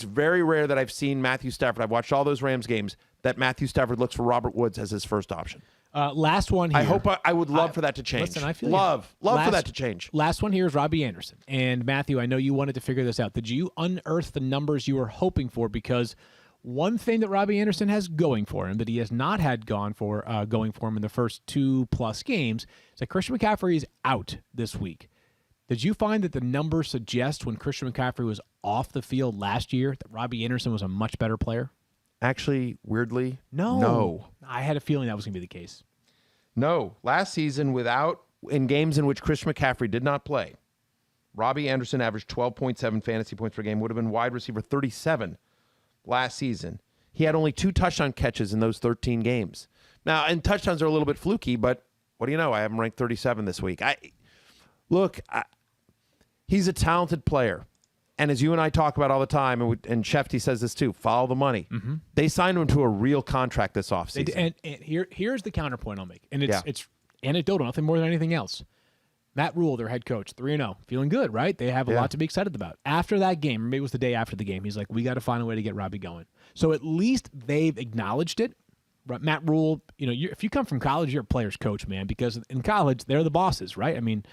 very rare that I've seen Matthew Stafford. I've watched all those Rams games that Matthew Stafford looks for Robert Woods as his first option. Last one here. I would love for that to change. Listen, I feel love for that to change. Last one here is Robbie Anderson. And Matthew, I know you wanted to figure this out. Did you unearth the numbers you were hoping for? Because one thing that Robbie Anderson has going for him that he has not had going for him in the first 2+ games is that Christian McCaffrey is out this week. Did you find that the numbers suggest when Christian McCaffrey was off the field last year that Robbie Anderson was a much better player? Actually, weirdly, no. I had a feeling that was going to be the case. No. Last season, in games in which Christian McCaffrey did not play, Robbie Anderson averaged 12.7 fantasy points per game, would have been wide receiver 37 last season. He had only 2 touchdown catches in those 13 games. Now, and touchdowns are a little bit fluky, but what do you know? I have him ranked 37 this week. He's a talented player. And as you and I talk about all the time, and Shefty says this too, follow the money. Mm-hmm. They signed him to a real contract this offseason. And here's the counterpoint I'll make. And it's anecdotal, nothing more than anything else. Matt Rule, their head coach, 3-0. Feeling good, right? They have a lot to be excited about. After that game, maybe it was the day after the game, he's like, we got to find a way to get Robbie going. So at least they've acknowledged it. Matt Rule, if you come from college, you're a player's coach, man, because in college, they're the bosses, right? I mean,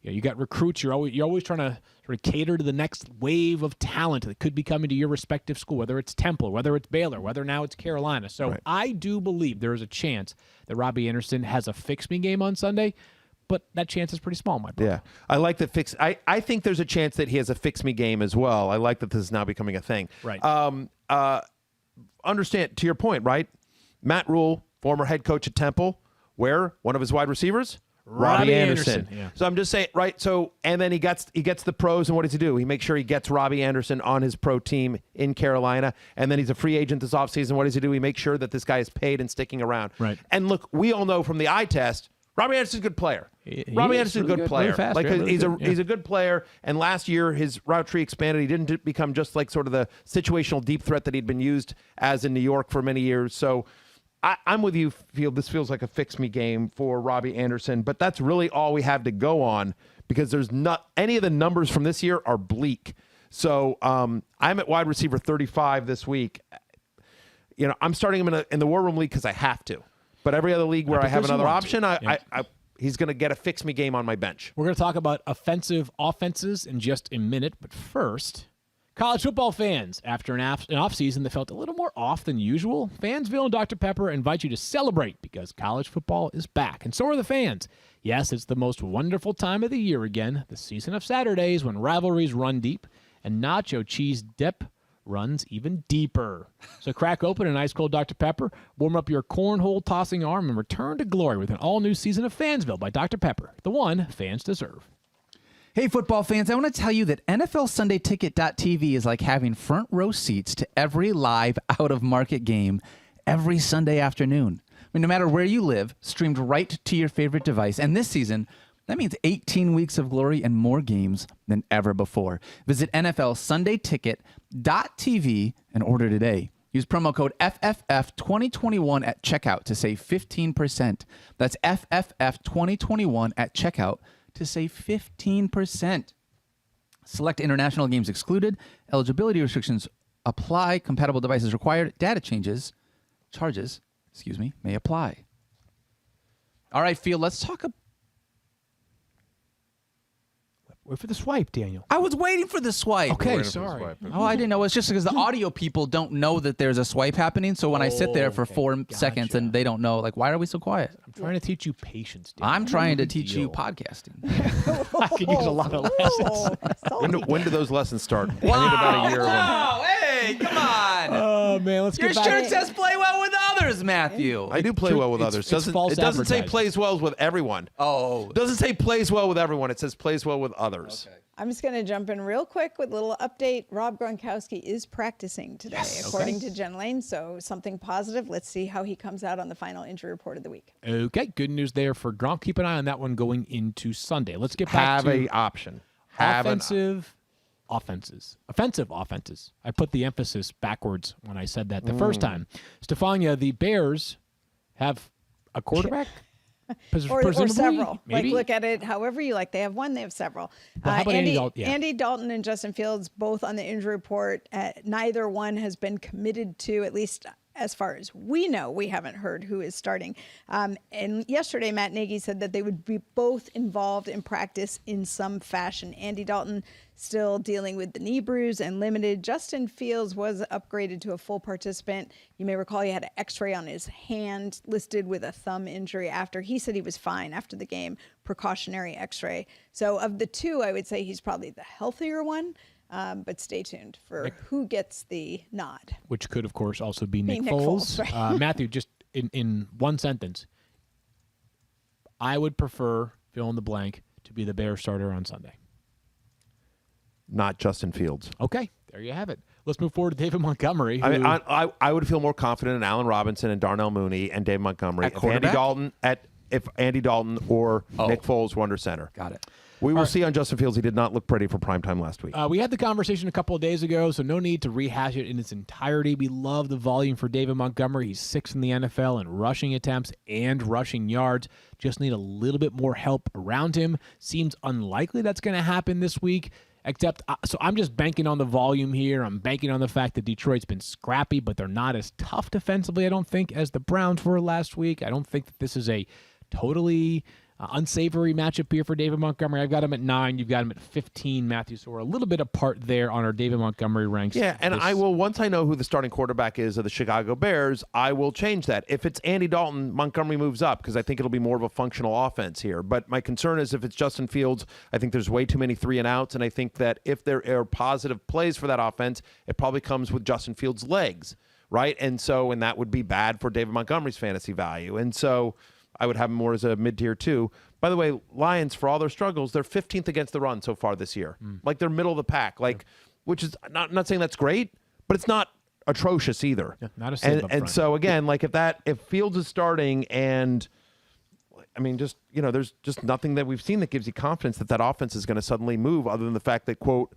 you got recruits. You're always trying to sort of cater to the next wave of talent that could be coming to your respective school, whether it's Temple, whether it's Baylor, whether now it's Carolina. So right. I do believe there is a chance that Robbie Anderson has a fix-me game on Sunday, but that chance is pretty small, my brother. Yeah, I like the fix. I think there's a chance that he has a fix-me game as well. I like that this is now becoming a thing. Right. Understand, to your point, right? Matt Rule, former head coach at Temple, where one of his wide receivers? Robbie Anderson. Yeah. So I'm just saying, right? So, and then he gets the pros, and what does he do? He makes sure he gets Robbie Anderson on his pro team in Carolina, and then he's a free agent this offseason. What does he do? He makes sure that this guy is paid and sticking around. Right. And look, we all know from the eye test, Robbie Anderson's a good player. Robbie Anderson's a good player. Really fast, he's a good player. And last year, his route tree expanded. He didn't become just like sort of the situational deep threat that he'd been used as in New York for many years. So I'm with you, Field. This feels like a fix-me game for Robbie Anderson, but that's really all we have to go on because there's not any of the numbers from this year are bleak. So I'm at wide receiver 35 this week. I'm starting him in the War Room League because I have to. But every other league where I have another option, he's going to get a fix-me game on my bench. We're going to talk about offensive offenses in just a minute, but first, college football fans, after an offseason that felt a little more off than usual, Fansville and Dr. Pepper invite you to celebrate because college football is back, and so are the fans. Yes, it's the most wonderful time of the year again, the season of Saturdays when rivalries run deep and nacho cheese dip runs even deeper. So crack open an ice-cold Dr. Pepper, warm up your cornhole tossing arm, and return to glory with an all-new season of Fansville by Dr. Pepper, the one fans deserve. Hey, football fans, I want to tell you that NFLSundayTicket.tv is like having front row seats to every live out-of-market game every Sunday afternoon. I mean, no matter where you live, streamed right to your favorite device. And this season, that means 18 weeks of glory and more games than ever before. Visit NFLSundayTicket.tv and order today. Use promo code FFF2021 at checkout to save 15%. That's FFF2021 at checkout to save 15%. Select international games excluded. Eligibility restrictions apply. Compatible devices required. Data charges, may apply. All right, Field, let's talk about... Wait for the swipe, Daniel. I was waiting for the swipe. Okay, sorry. Oh, I didn't know. It's just because the audio people don't know that there's a swipe happening. So when I sit there for 4 seconds and they don't know, like, why are we so quiet? I'm trying to teach you patience, Daniel. I'm trying to teach you podcasting. I could use a lot of lessons. When do those lessons start? Wow. I need about a year of them. Wow, hey, come on. Oh, man, let's Your get back. shirt says play well with others, Matthew. I do play well with others. It's false It doesn't say advertising. plays well with everyone. Oh. It doesn't say plays well with everyone. It says plays well with others. Okay. I'm just going to jump in real quick with a little update. Rob Gronkowski is practicing today, according to Jen Lane. So something positive. Let's see how he comes out on the final injury report of the week. Okay, good news there for Gronk. Keep an eye on that one going into Sunday. Let's get back Have to a option. offensive offenses. I put the emphasis backwards when I said that the first time. Stephania, the Bears have a quarterback? Or Presumably? several. Maybe? Like, look at it however you like. They have one, they have several. But how about Andy Dalton? Yeah. Andy Dalton and Justin Fields, both on the injury report. Neither one has been committed to, at least as far as we know. We haven't heard who is starting. And yesterday, Matt Nagy said that they would be both involved in practice in some fashion. Andy Dalton still dealing with the knee bruise and limited. Justin Fields was upgraded to a full participant. You may recall he had an x-ray on his hand listed with a thumb injury after. He said he was fine after the game, precautionary x-ray. So of the two, I would say he's probably the healthier one. But stay tuned for who gets the nod. Which could, of course, also be Nick Nick Foles. Foles, right. Matthew, just in one sentence, I would prefer, fill in the blank, to be the Bears starter on Sunday. Not Justin Fields. Okay, there you have it. Let's move forward to David Montgomery. I mean, who- I would feel more confident in Allen Robinson and Darnell Mooney and Dave Montgomery At if Andy quarterback? Dalton or Nick Foles were under center. Got it. We will see on Justin Fields. He did not look pretty for primetime last week. We had the conversation a couple of days ago, so no need to rehash it in its entirety. We love the volume for David Montgomery. He's 6th in the NFL in rushing attempts and rushing yards. Just need a little bit more help around him. Seems unlikely that's going to happen this week. Except, so I'm just banking on the volume here. I'm banking on the fact that Detroit's been scrappy, but they're not as tough defensively, I don't think, as the Browns were last week. I don't think that this is a totally unsavory matchup here for David Montgomery. I've got him at 9. You've got him at 15, Matthew. So we're a little bit apart there on our David Montgomery ranks. Yeah, and I will, once I know who the starting quarterback is of the Chicago Bears, I will change that. If it's Andy Dalton, Montgomery moves up because I think it'll be more of a functional offense here. But my concern is if it's Justin Fields, I think there's way too many 3 and outs, and I think that if there are positive plays for that offense, it probably comes with Justin Fields' legs, right? And that would be bad for David Montgomery's fantasy value. And so I would have him more as a mid-tier 2. By the way, Lions, for all their struggles, they're 15th against the run so far this year. Like, they're middle of the pack, which is not saying that's great, but it's not atrocious either. Yeah, not a save up and front. so, again, like if Fields is starting and, I mean, just, there's just nothing that we've seen that gives you confidence that offense is going to suddenly move other than the fact that, quote,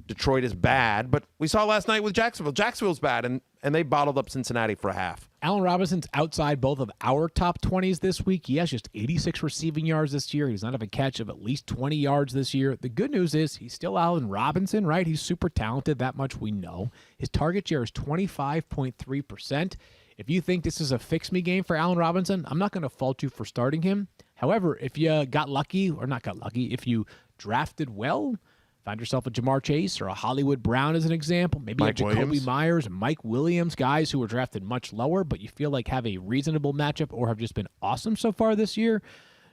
Detroit is bad. But we saw last night with Jacksonville. Jacksonville's bad, and they bottled up Cincinnati for a half. Allen Robinson's outside both of our top 20s this week. He has just 86 receiving yards this year. He does not have a catch of at least 20 yards this year. The good news is he's still Allen Robinson, right? He's super talented. That much we know. His target share is 25.3%. If you think this is a fix-me game for Allen Robinson, I'm not going to fault you for starting him. However, if you if you drafted well, find yourself a Jamar Chase or a Hollywood Brown as an example, maybe Mike a Jacoby Williams. Myers and Mike Williams, guys who were drafted much lower, but you feel like have a reasonable matchup or have just been awesome so far this year.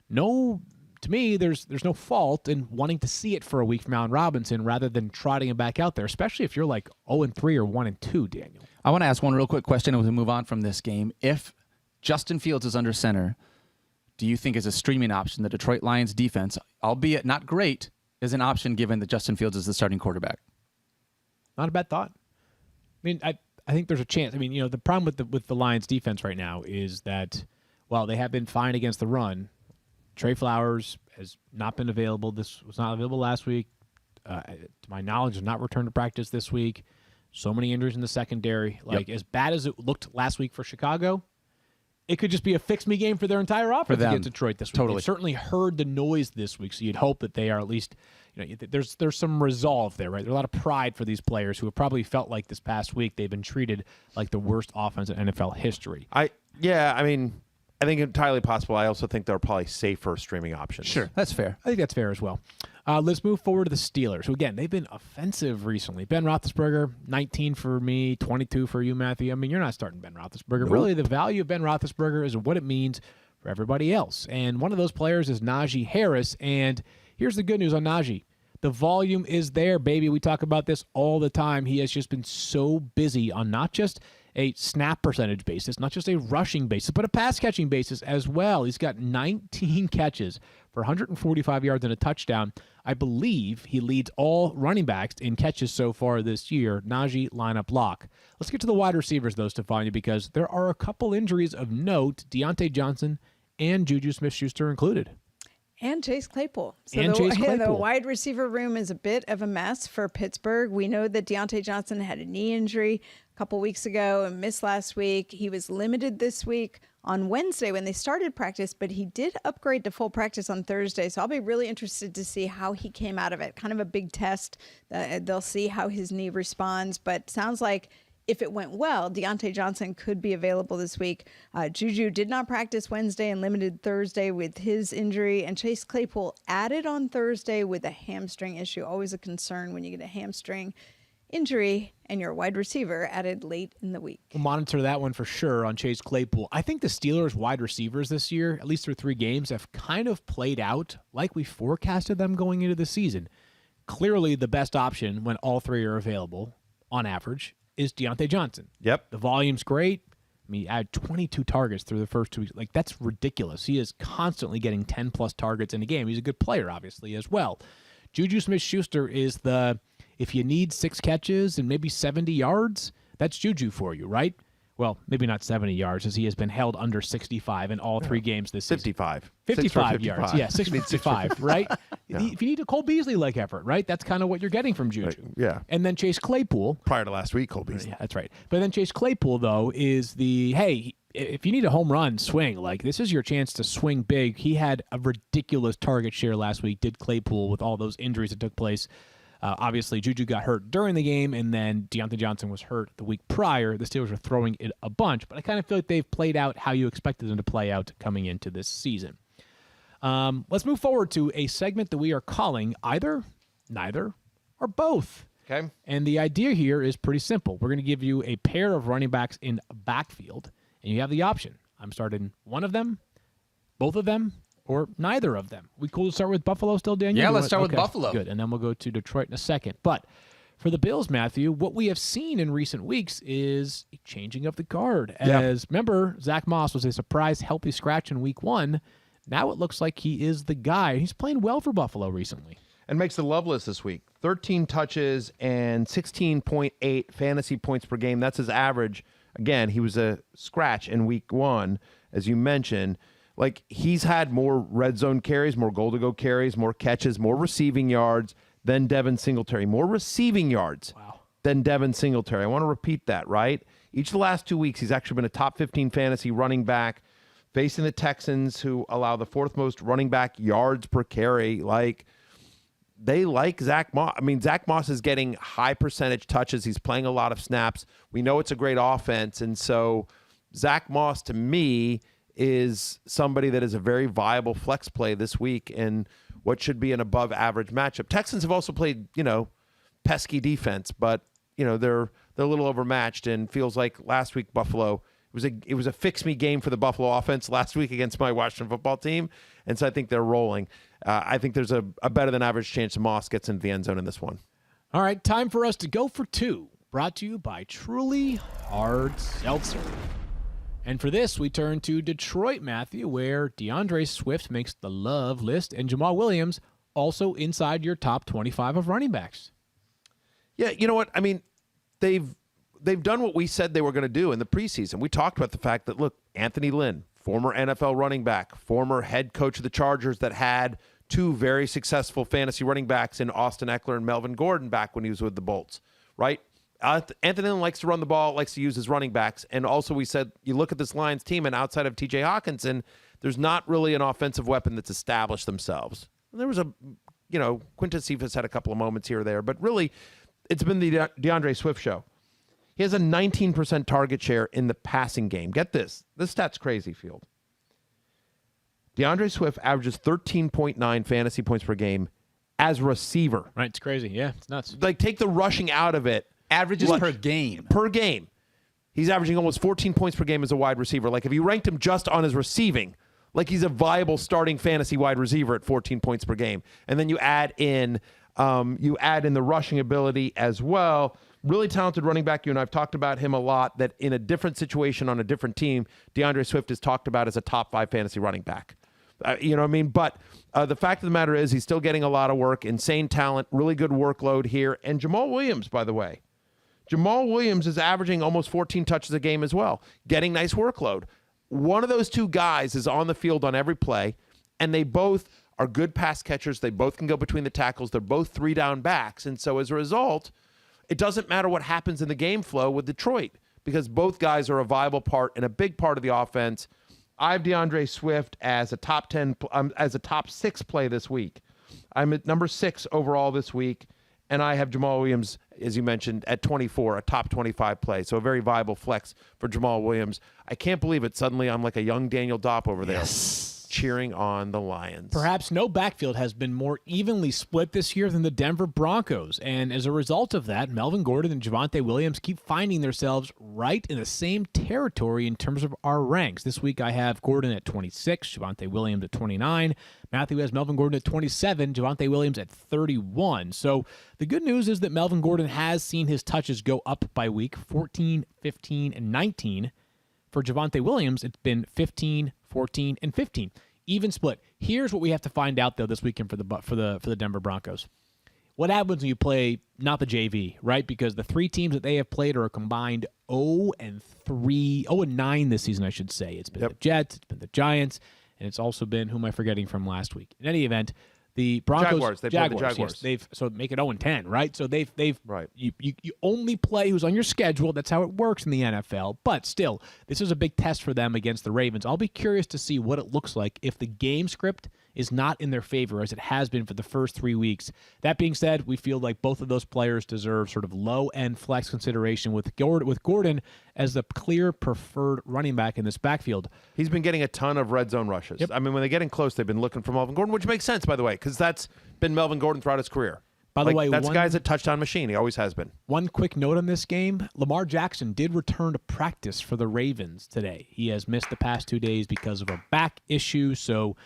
No, to me, there's no fault in wanting to see it for a week from Allen Robinson rather than trotting him back out there, especially if you're like 0-3 or 1-2, Daniel. I want to ask one real quick question as we move on from this game. If Justin Fields is under center, do you think as a streaming option the Detroit Lions defense, albeit not great, is an option given that Justin Fields is the starting quarterback? Not a bad thought. I mean, I think there's a chance. I mean, the problem with the Lions defense right now is that while they have been fine against the run, Trey Flowers has not been available. This was not available last week. To my knowledge, has not returned to practice this week. So many injuries in the secondary. As bad as it looked last week for Chicago, it could just be a fix-me game for their entire offense them. against Detroit this week. Totally. They've certainly heard the noise this week, so you'd hope that they are at least, there's some resolve there, right? There's a lot of pride for these players who have probably felt like this past week they've been treated like the worst offense in NFL history. I think entirely possible. I also think there are probably safer streaming options. Sure, that's fair. I think that's fair as well. Let's move forward to the Steelers, who, again, they've been offensive recently. Ben Roethlisberger, 19 for me, 22 for you, Matthew. I mean, you're not starting Ben Roethlisberger. Nope. Really, the value of Ben Roethlisberger is what it means for everybody else. And one of those players is Najee Harris. And here's the good news on Najee. The volume is there, baby. We talk about this all the time. He has just been so busy on not just a snap percentage basis, not just a rushing basis, but a pass catching basis as well. He's got 19 catches for 145 yards and a touchdown. I believe he leads all running backs in catches so far this year. Najee, lineup lock. Let's get to the wide receivers, though, Stephania, because there are a couple injuries of note, Deante Johnson and Juju Smith-Schuster included. And Chase Claypool. The wide receiver room is a bit of a mess for Pittsburgh. We know that Deante Johnson had a knee injury a couple weeks ago and missed last week. He was limited this week on Wednesday when they started practice, but he did upgrade to full practice on Thursday. So I'll be really interested to see how he came out of it. Kind of a big test. They'll see how his knee responds, but sounds like if it went well, Deante Johnson could be available this week. Juju did not practice Wednesday and limited Thursday with his injury. And Chase Claypool added on Thursday with a hamstring issue. Always a concern when you get a hamstring injury and your wide receiver added late in the week. We'll monitor that one for sure on Chase Claypool. I think the Steelers' wide receivers this year, at least through 3 games, have kind of played out like we forecasted them going into the season. Clearly the best option when all 3 are available, on average, is Deante Johnson. Yep. The volume's great. I mean, he had 22 targets through the first 2 weeks. Like, that's ridiculous. He is constantly getting 10-plus targets in a game. He's a good player, obviously, as well. Juju Smith-Schuster is the, if you need 6 catches and maybe 70 yards, that's Juju for you, right? Well, maybe not 70 yards, as he has been held under 65 in all 3 games this season. 55. 55 yards. Yeah, 65, right? Yeah. If you need a Cole Beasley-like effort, right? That's kind of what you're getting from Juju. Right. Yeah. And then Chase Claypool. Prior to last week, Cole Beasley. Yeah, that's right. But then Chase Claypool, though, is the, hey, if you need a home run, swing. Like, this is your chance to swing big. He had a ridiculous target share last week, did Claypool, with all those injuries that took place. Obviously, Juju got hurt during the game, and then Deante Johnson was hurt the week prior. The Steelers were throwing it a bunch, but I kind of feel like they've played out how you expected them to play out coming into this season. Let's move forward to a segment that we are calling Either, Neither, or Both. Okay. And the idea here is pretty simple. We're going to give you a pair of running backs in a backfield, and you have the option. I'm starting one of them, both of them, or neither of them. We cool to start with Buffalo still, Daniel? Yeah, let's start with Buffalo. Good, and then we'll go to Detroit in a second. But for the Bills, Matthew, what we have seen in recent weeks is a changing of the guard. As remember, Zach Moss was a surprise healthy scratch in week 1. Now it looks like he is the guy. He's playing well for Buffalo recently. And makes the love list this week. 13 touches and 16.8 fantasy points per game. That's his average. Again, he was a scratch in week 1, as you mentioned. Like, he's had more red zone carries, more goal-to-go carries, more catches, more receiving yards than Devin Singletary. More receiving yards than Devin Singletary. I want to repeat that, right? Each of the last 2 weeks, he's actually been a top 15 fantasy running back, facing the Texans, who allow the 4th most running back yards per carry. Like, they like Zach Moss. I mean, Zach Moss is getting high percentage touches. He's playing a lot of snaps. We know it's a great offense. And so Zach Moss, to me, is somebody that is a very viable flex play this week in what should be an above average matchup. Texans have also played, pesky defense, but they're a little overmatched, and feels like last week Buffalo, it was a fix me game for the Buffalo offense last week against my Washington football team. And so I think they're rolling. I think there's a better than average chance Moss gets into the end zone in this one. All right, time for us to go for 2. Brought to you by Truly Hard Seltzer. And for this, we turn to Detroit, Matthew, where Deandre Swift makes the love list, and Jamal Williams also inside your top 25 of running backs. Yeah, you know what? I mean, they've done what we said they were going to do in the preseason. We talked about the fact that, look, Anthony Lynn, former NFL running back, former head coach of the Chargers that had 2 very successful fantasy running backs in Austin Eckler and Melvin Gordon back when he was with the Bolts, right? Anthony likes to run the ball, likes to use his running backs. And also we said, you look at this Lions team, and outside of T.J. Hawkinson, there's not really an offensive weapon that's established themselves. There was Quintus Cephas had a couple of moments here or there, but really it's been the Deandre Swift show. He has a 19% target share in the passing game. Get this. This stat's crazy, Field. Deandre Swift averages 13.9 fantasy points per game as receiver. Right, it's crazy. Yeah, it's nuts. Like, take the rushing out of it. Averages per game. Per game. He's averaging almost 14 points per game as a wide receiver. Like, if you ranked him just on his receiving, like he's a viable starting fantasy wide receiver at 14 points per game. And then you add in the rushing ability as well. Really talented running back. You and I have talked about him a lot, that in a different situation on a different team, DeAndre Swift is talked about as a top 5 fantasy running back. You know what I mean? But the fact of the matter is he's still getting a lot of work, insane talent, really good workload here. And Jamal Williams, by the way. Jamal Williams is averaging almost 14 touches a game as well, getting nice workload. One of those two guys is on the field on every play, and they both are good pass catchers. They both can go between the tackles. They're both 3-down backs. And so as a result, it doesn't matter what happens in the game flow with Detroit, because both guys are a viable part and a big part of the offense. I have DeAndre Swift as a top 6 play this week. I'm at number 6 overall this week, and I have Jamal Williams, as you mentioned, at 24, a top 25 play. So a very viable flex for Jamal Williams. I can't believe it. Suddenly I'm like a young Daniel Dopp over there. Cheering on the Lions. Perhaps no backfield has been more evenly split this year than the Denver Broncos. And as a result of that, Melvin Gordon and Javonte Williams keep finding themselves right in the same territory in terms of our ranks. This week I have Gordon at 26, Javonte Williams at 29. Matthew has Melvin Gordon at 27, Javonte Williams at 31. So the good news is that Melvin Gordon has seen his touches go up by week, 14, 15, and 19. For Javonte Williams, it's been 15, 14, and 15. Even split. Here's what we have to find out, though, this weekend for the Denver Broncos. What happens when you play not the JV, right? Because the 3 teams that they have played are a combined 0-9 this season, I should say. It's been the Jets, it's been the Giants, and it's also been, who am I forgetting from last week? In any event, the Broncos, Jaguars. They played the Jaguars. Yes, so make it 0-10, right? So they've right. You only play who's on your schedule. That's how it works in the NFL. But still, this is a big test for them against the Ravens. I'll be curious to see what it looks like if the game script is not in their favor, as it has been for the first 3 weeks. That being said, we feel like both of those players deserve sort of low-end flex consideration with Gordon as the clear preferred running back in this backfield. He's been getting a ton of red zone rushes. Yep. I mean, when they get in close, they've been looking for Melvin Gordon, which makes sense, by the way, because that's been Melvin Gordon throughout his career. By the way, that's guy's a touchdown machine. He always has been. One quick note on this game. Lamar Jackson did return to practice for the Ravens today. He has missed the past 2 days because of a back issue, so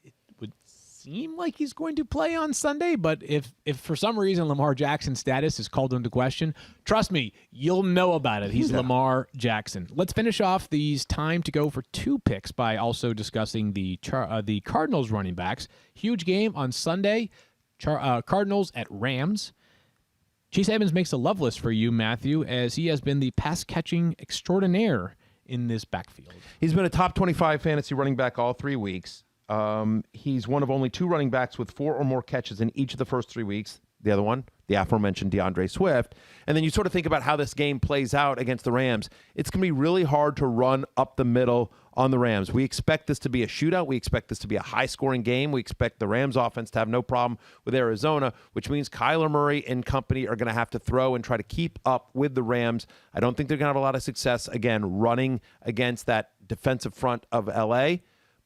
it would seem like he's going to play on Sunday, but if for some reason Lamar Jackson's status is called into question, trust me, you'll know about it. He's Lamar Jackson. Let's finish off these time to go for 2 picks by also discussing the Cardinals running backs. Huge game on Sunday. Cardinals at Rams. Chase Edmonds makes a love list for you, Matthew, as he has been the pass-catching extraordinaire in this backfield. He's been a top 25 fantasy running back all 3 weeks. He's one of only 2 running backs with 4 or more catches in each of the first 3 weeks. The other one, the aforementioned DeAndre Swift. And then you sort of think about how this game plays out against the Rams. It's going to be really hard to run up the middle on the Rams. We expect this to be a shootout. We expect this to be a high-scoring game. We expect the Rams offense to have no problem with Arizona, which means Kyler Murray and company are going to have to throw and try to keep up with the Rams. I don't think they're going to have a lot of success, again, running against that defensive front of L.A.,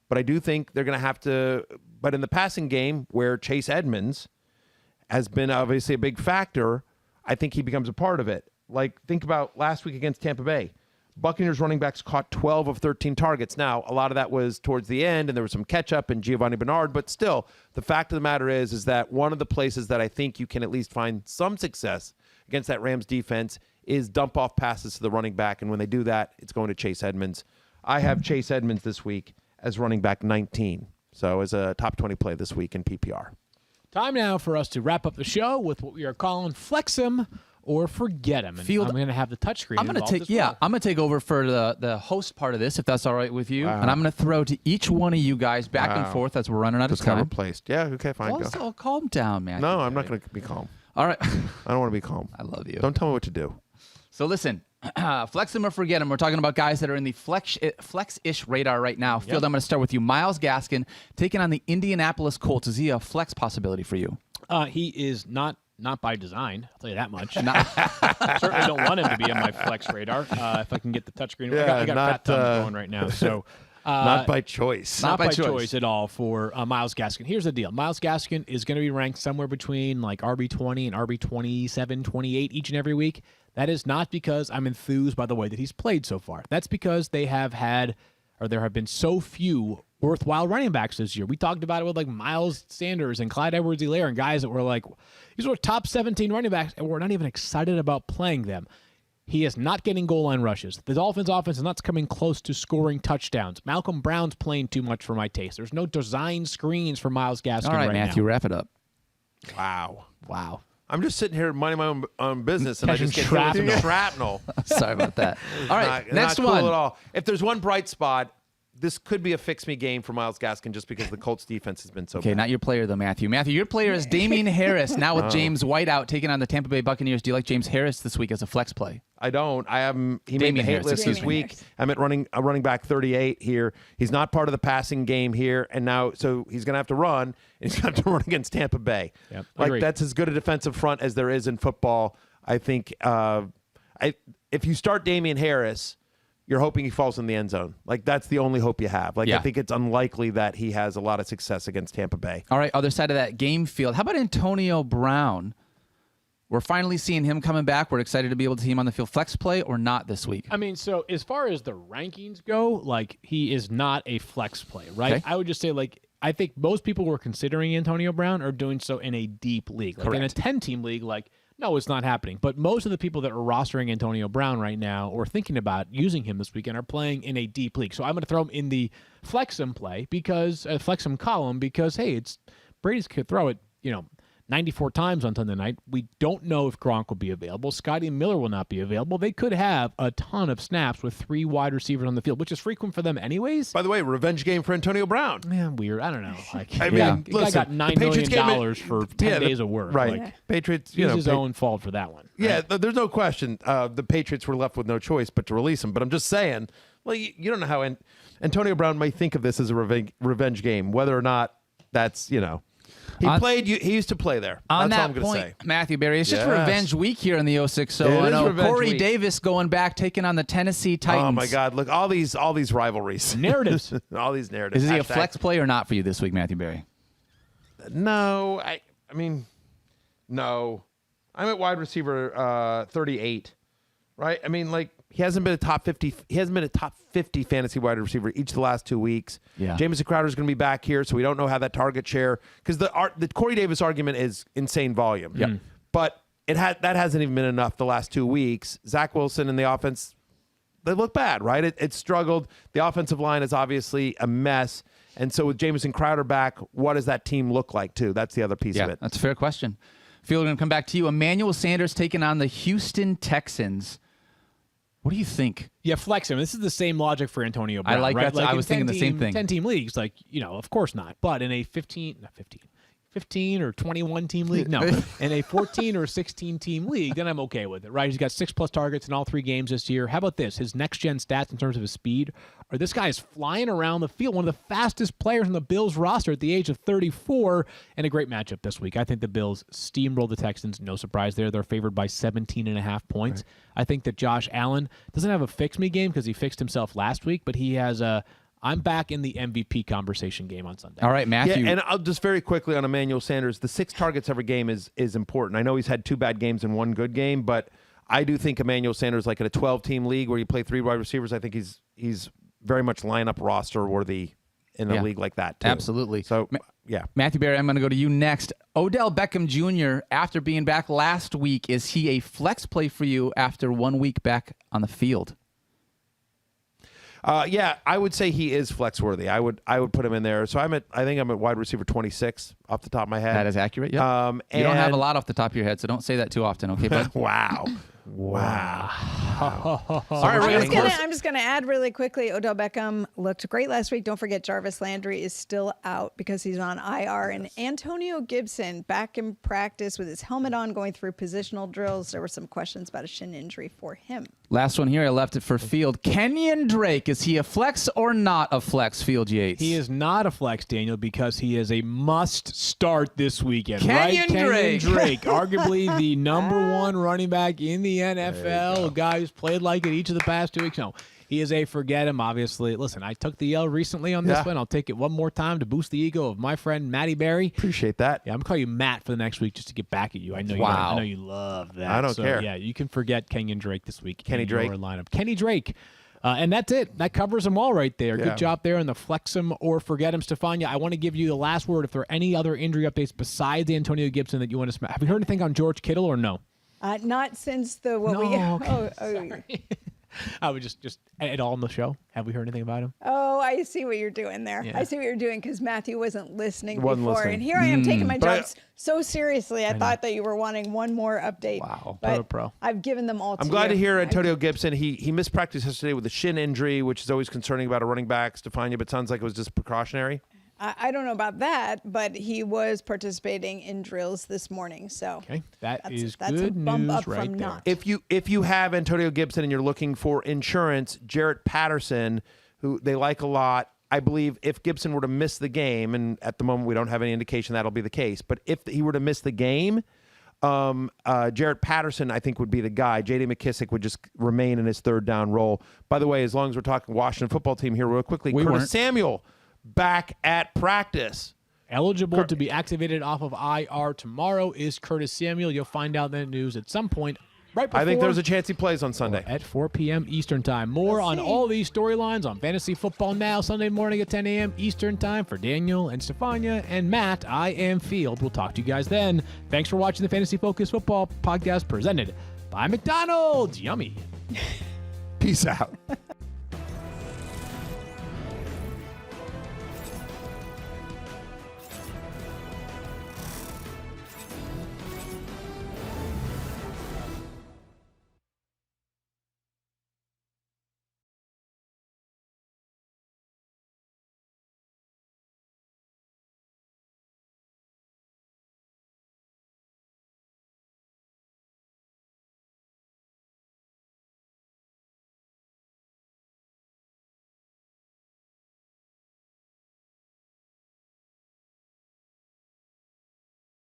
but I do think they're going to have to – but in the passing game, where Chase Edmonds has been obviously a big factor, I think he becomes a part of it. Like, think about last week against Tampa Bay. Buccaneers running backs caught 12 of 13 targets. Now, a lot of that was towards the end, and there was some catch-up and Giovanni Bernard, but still, the fact of the matter is that one of the places that I think you can at least find some success against that Rams defense is dump-off passes to the running back, and when they do that, it's going to Chase Edmonds. I have Chase Edmonds this week as running back 19, so as a top 20 play this week in PPR. Time now for us to wrap up the show with what we are calling Flex 'em or Forget 'em. And I'm going to have the touchscreen. I'm going to take over for the host part of this, if that's all right with you. And I'm going to throw to each one of you guys back and forth as we're running out of time. Just got replaced. Yeah, okay, fine. Also, calm down, man. No, I'm not going to be calm. All right. I don't want to be calm. I love you. Don't tell me what to do. So listen, flex them or forget them. We're talking about guys that are in the flex-ish radar right now. Field, I'm going to start with you. Myles Gaskin taking on the Indianapolis Colts. Is he a flex possibility for you? He is not by design. I'll tell you that much. Certainly don't want him to be on my flex radar. If I can get the touchscreen, I got fat thumbs going right now. So not by choice. Not by choice at all for Myles Gaskin. Here's the deal. Myles Gaskin is going to be ranked somewhere between like RB20 and RB27, 28 each and every week. That is not because I'm enthused by the way that he's played so far. That's because there have been so few worthwhile running backs this year. We talked about it with like Miles Sanders and Clyde Edwards-Helaire and guys that were like, these were top 17 running backs, and we're not even excited about playing them. He is not getting goal line rushes. The Dolphins' offense is not coming close to scoring touchdowns. Malcolm Brown's playing too much for my taste. There's no design screens for Myles Gaskin All right, Matthew, now. wrap it up. Wow. I'm just sitting here minding my own business, and I just get shrapnel. Sorry about that. All right, next not one. Cool at all. If there's one bright spot, this could be a fix-me game for Myles Gaskin just because the Colts defense has been so bad. Okay, not your player, though, Matthew. Matthew, your player is Damien Harris, now with James White out, taking on the Tampa Bay Buccaneers. Do you like James Harris this week as a flex play? I don't. He made the Damien hate Harris, list this week. I'm at running back 38 here. He's not part of the passing game here, and now so he's going to have to run, and he's going to have to run against Tampa Bay. Yep, like agreed. That's as good a defensive front as there is in football. I think if you start Damien Harris, you're hoping he falls in the end zone. Like, that's the only hope you have. Like, Yeah. I think it's unlikely that he has a lot of success against Tampa Bay. All right, other side of that game field. How about Antonio Brown? We're finally seeing him coming back. We're excited to be able to see him on the field. Flex play or not this week? I mean, so as far as the rankings go, like, he is not a flex play, right? Okay. I would just say, like, I think most people who are considering Antonio Brown are doing so in a deep league. Like, in a 10-team league, like, no, it's not happening. But most of the people that are rostering Antonio Brown right now or thinking about using him this weekend are playing in a deep league. So I'm going to throw him in the flex'em play because flex'em column because, hey, it's Brady's could throw it, 94 times on Sunday night. We don't know if Gronk will be available. Scotty Miller will not be available. They could have a ton of snaps with 3 wide receivers on the field, which is frequent for them anyways. By the way, revenge game for Antonio Brown. Yeah, weird. I don't know. Like, I mean, mean, the guy listen, got $9 million for 10 days of work. Right. Like, Patriots, it's his own fault for that one. Yeah, there's no question. The Patriots were left with no choice but to release him. But I'm just saying, well, you don't know how Antonio Brown might think of this as a revenge game, whether or not that's, He used to play there. On That's all that I'm going to point, say. Matthew Berry, it's just Yes. revenge week here in the 06. It is revenge Corey week. Davis going back, taking on the Tennessee Titans. Oh my God! Look, all these rivalries, Narratives. all these narratives. Is he a Hashtag- flex play or not for you this week, Matthew Berry? No, I mean, no. I'm at wide receiver 38, right? I mean, like he hasn't been a top 50. He hasn't been a top 50 fantasy wide receiver each of the last 2 weeks. Yeah. Jamison Crowder's going to be back here, so we don't know how that target share because the Corey Davis argument is insane volume. Yeah. But that hasn't even been enough the last 2 weeks. Zach Wilson and the offense, they look bad, right? It struggled. The offensive line is obviously a mess. And so with Jamison Crowder back, what does that team look like, too? That's the other piece of it. That's a fair question. Phil, we're going to come back to you. Emmanuel Sanders taking on the Houston Texans. What do you think? Yeah, flex him. This is the same logic for Antonio Brown. I like right? that. I in was thinking the same thing. 10-team leagues, like, of course not. But in a 15 or 21 team league, no. In a 14 or 16 team league, then I'm okay with it, right? He's got 6+ targets in all 3 games this year. How about this? His next gen stats in terms of his speed are this guy is flying around the field, one of the fastest players on the Bills roster at the age of 34, and a great matchup this week. I think the Bills steamrolled the Texans. No surprise there. They're favored by 17.5 points. Right. I think that Josh Allen doesn't have a fix-me game because he fixed himself last week, but he has a I'm back in the MVP conversation game on Sunday. All right, Matthew. Yeah, and I'll just very quickly on Emmanuel Sanders, the 6 targets every game is important. I know he's had 2 bad games and 1 good game, but I do think Emmanuel Sanders, like in a 12-team league where you play 3 wide receivers, I think he's very much lineup roster worthy in a league like that, too. Absolutely. So, yeah. Matthew Berry, I'm going to go to you next. Odell Beckham Jr., after being back last week, is he a flex play for you after 1 week back on the field? Yeah, I would say he is flex worthy. I would put him in there. So I think I'm at wide receiver 26 off the top of my head. That is accurate. Yeah. You don't have a lot off the top of your head, so don't say that too often, okay, bud? Wow. Wow. All right, I'm just gonna add really quickly. Odell Beckham looked great last week. Don't forget Jarvis Landry is still out because he's on IR. And Antonio Gibson back in practice with his helmet on, going through positional drills. There were some questions about a shin injury for him. Last one here. I left it for Field. Kenyan Drake, is he a flex or not a flex, Field Yates? He is not a flex, Daniel, because he is a must start this weekend. Kenyan Drake. Kenyan Drake, arguably the number one running back in the NFL, a guy who's played like it each of the past 2 weeks. No, he is a forget him, obviously. Listen, I took the L recently on this one. I'll take it one more time to boost the ego of my friend Matty Berry. Appreciate that. Yeah, I'm going to call you Matt for the next week just to get back at you. I know Wow. you love that. I don't care. Yeah, you can forget Kenyan Drake this week. Kenny in Drake. your lineup. Kenny Drake. And that's it. That covers them all right there. Yeah. Good job there on the flex him or forget him, Stephania. I want to give you the last word if there are any other injury updates besides Antonio Gibson that you want to smash. Have you heard anything on George Kittle or no? Not since the what No, we. okay. I would just at all on the show. Have we heard anything about him? Oh, I see what you're doing there. Yeah. I see what you're doing because Matthew wasn't listening Wasn't before. listening. And here I am taking my But jobs so seriously. I thought that you were wanting one more update. Wow. But Pro. I've given them all to I'm glad you. to hear Antonio Gibson. He missed practice yesterday with a shin injury, which is always concerning about a running back, Stephania, but sounds like it was just precautionary. I don't know about that, but he was participating in drills this morning. So Okay, that's a good bump news up right from there. not. If you have Antonio Gibson and you're looking for insurance, Jarrett Patterson, who they like a lot, I believe if Gibson were to miss the game, and at the moment we don't have any indication that'll be the case, but if he were to miss the game, Jarrett Patterson, I think, would be the guy. J.D. McKissick would just remain in his third down role. By the way, as long as we're talking Washington football team here real quickly, We Curtis weren't. Samuel back at practice. Eligible to be activated off of IR tomorrow is Curtis Samuel. You'll find out that news at some point right before. I think there's a chance he plays on Sunday. At 4 p.m. Eastern Time. More on all these storylines on Fantasy Football Now, Sunday morning at 10 a.m. Eastern Time. For Daniel and Stephania and Matt, I am Field. We'll talk to you guys then. Thanks for watching the Fantasy Focus Football Podcast presented by McDonald's. Yummy. Peace out.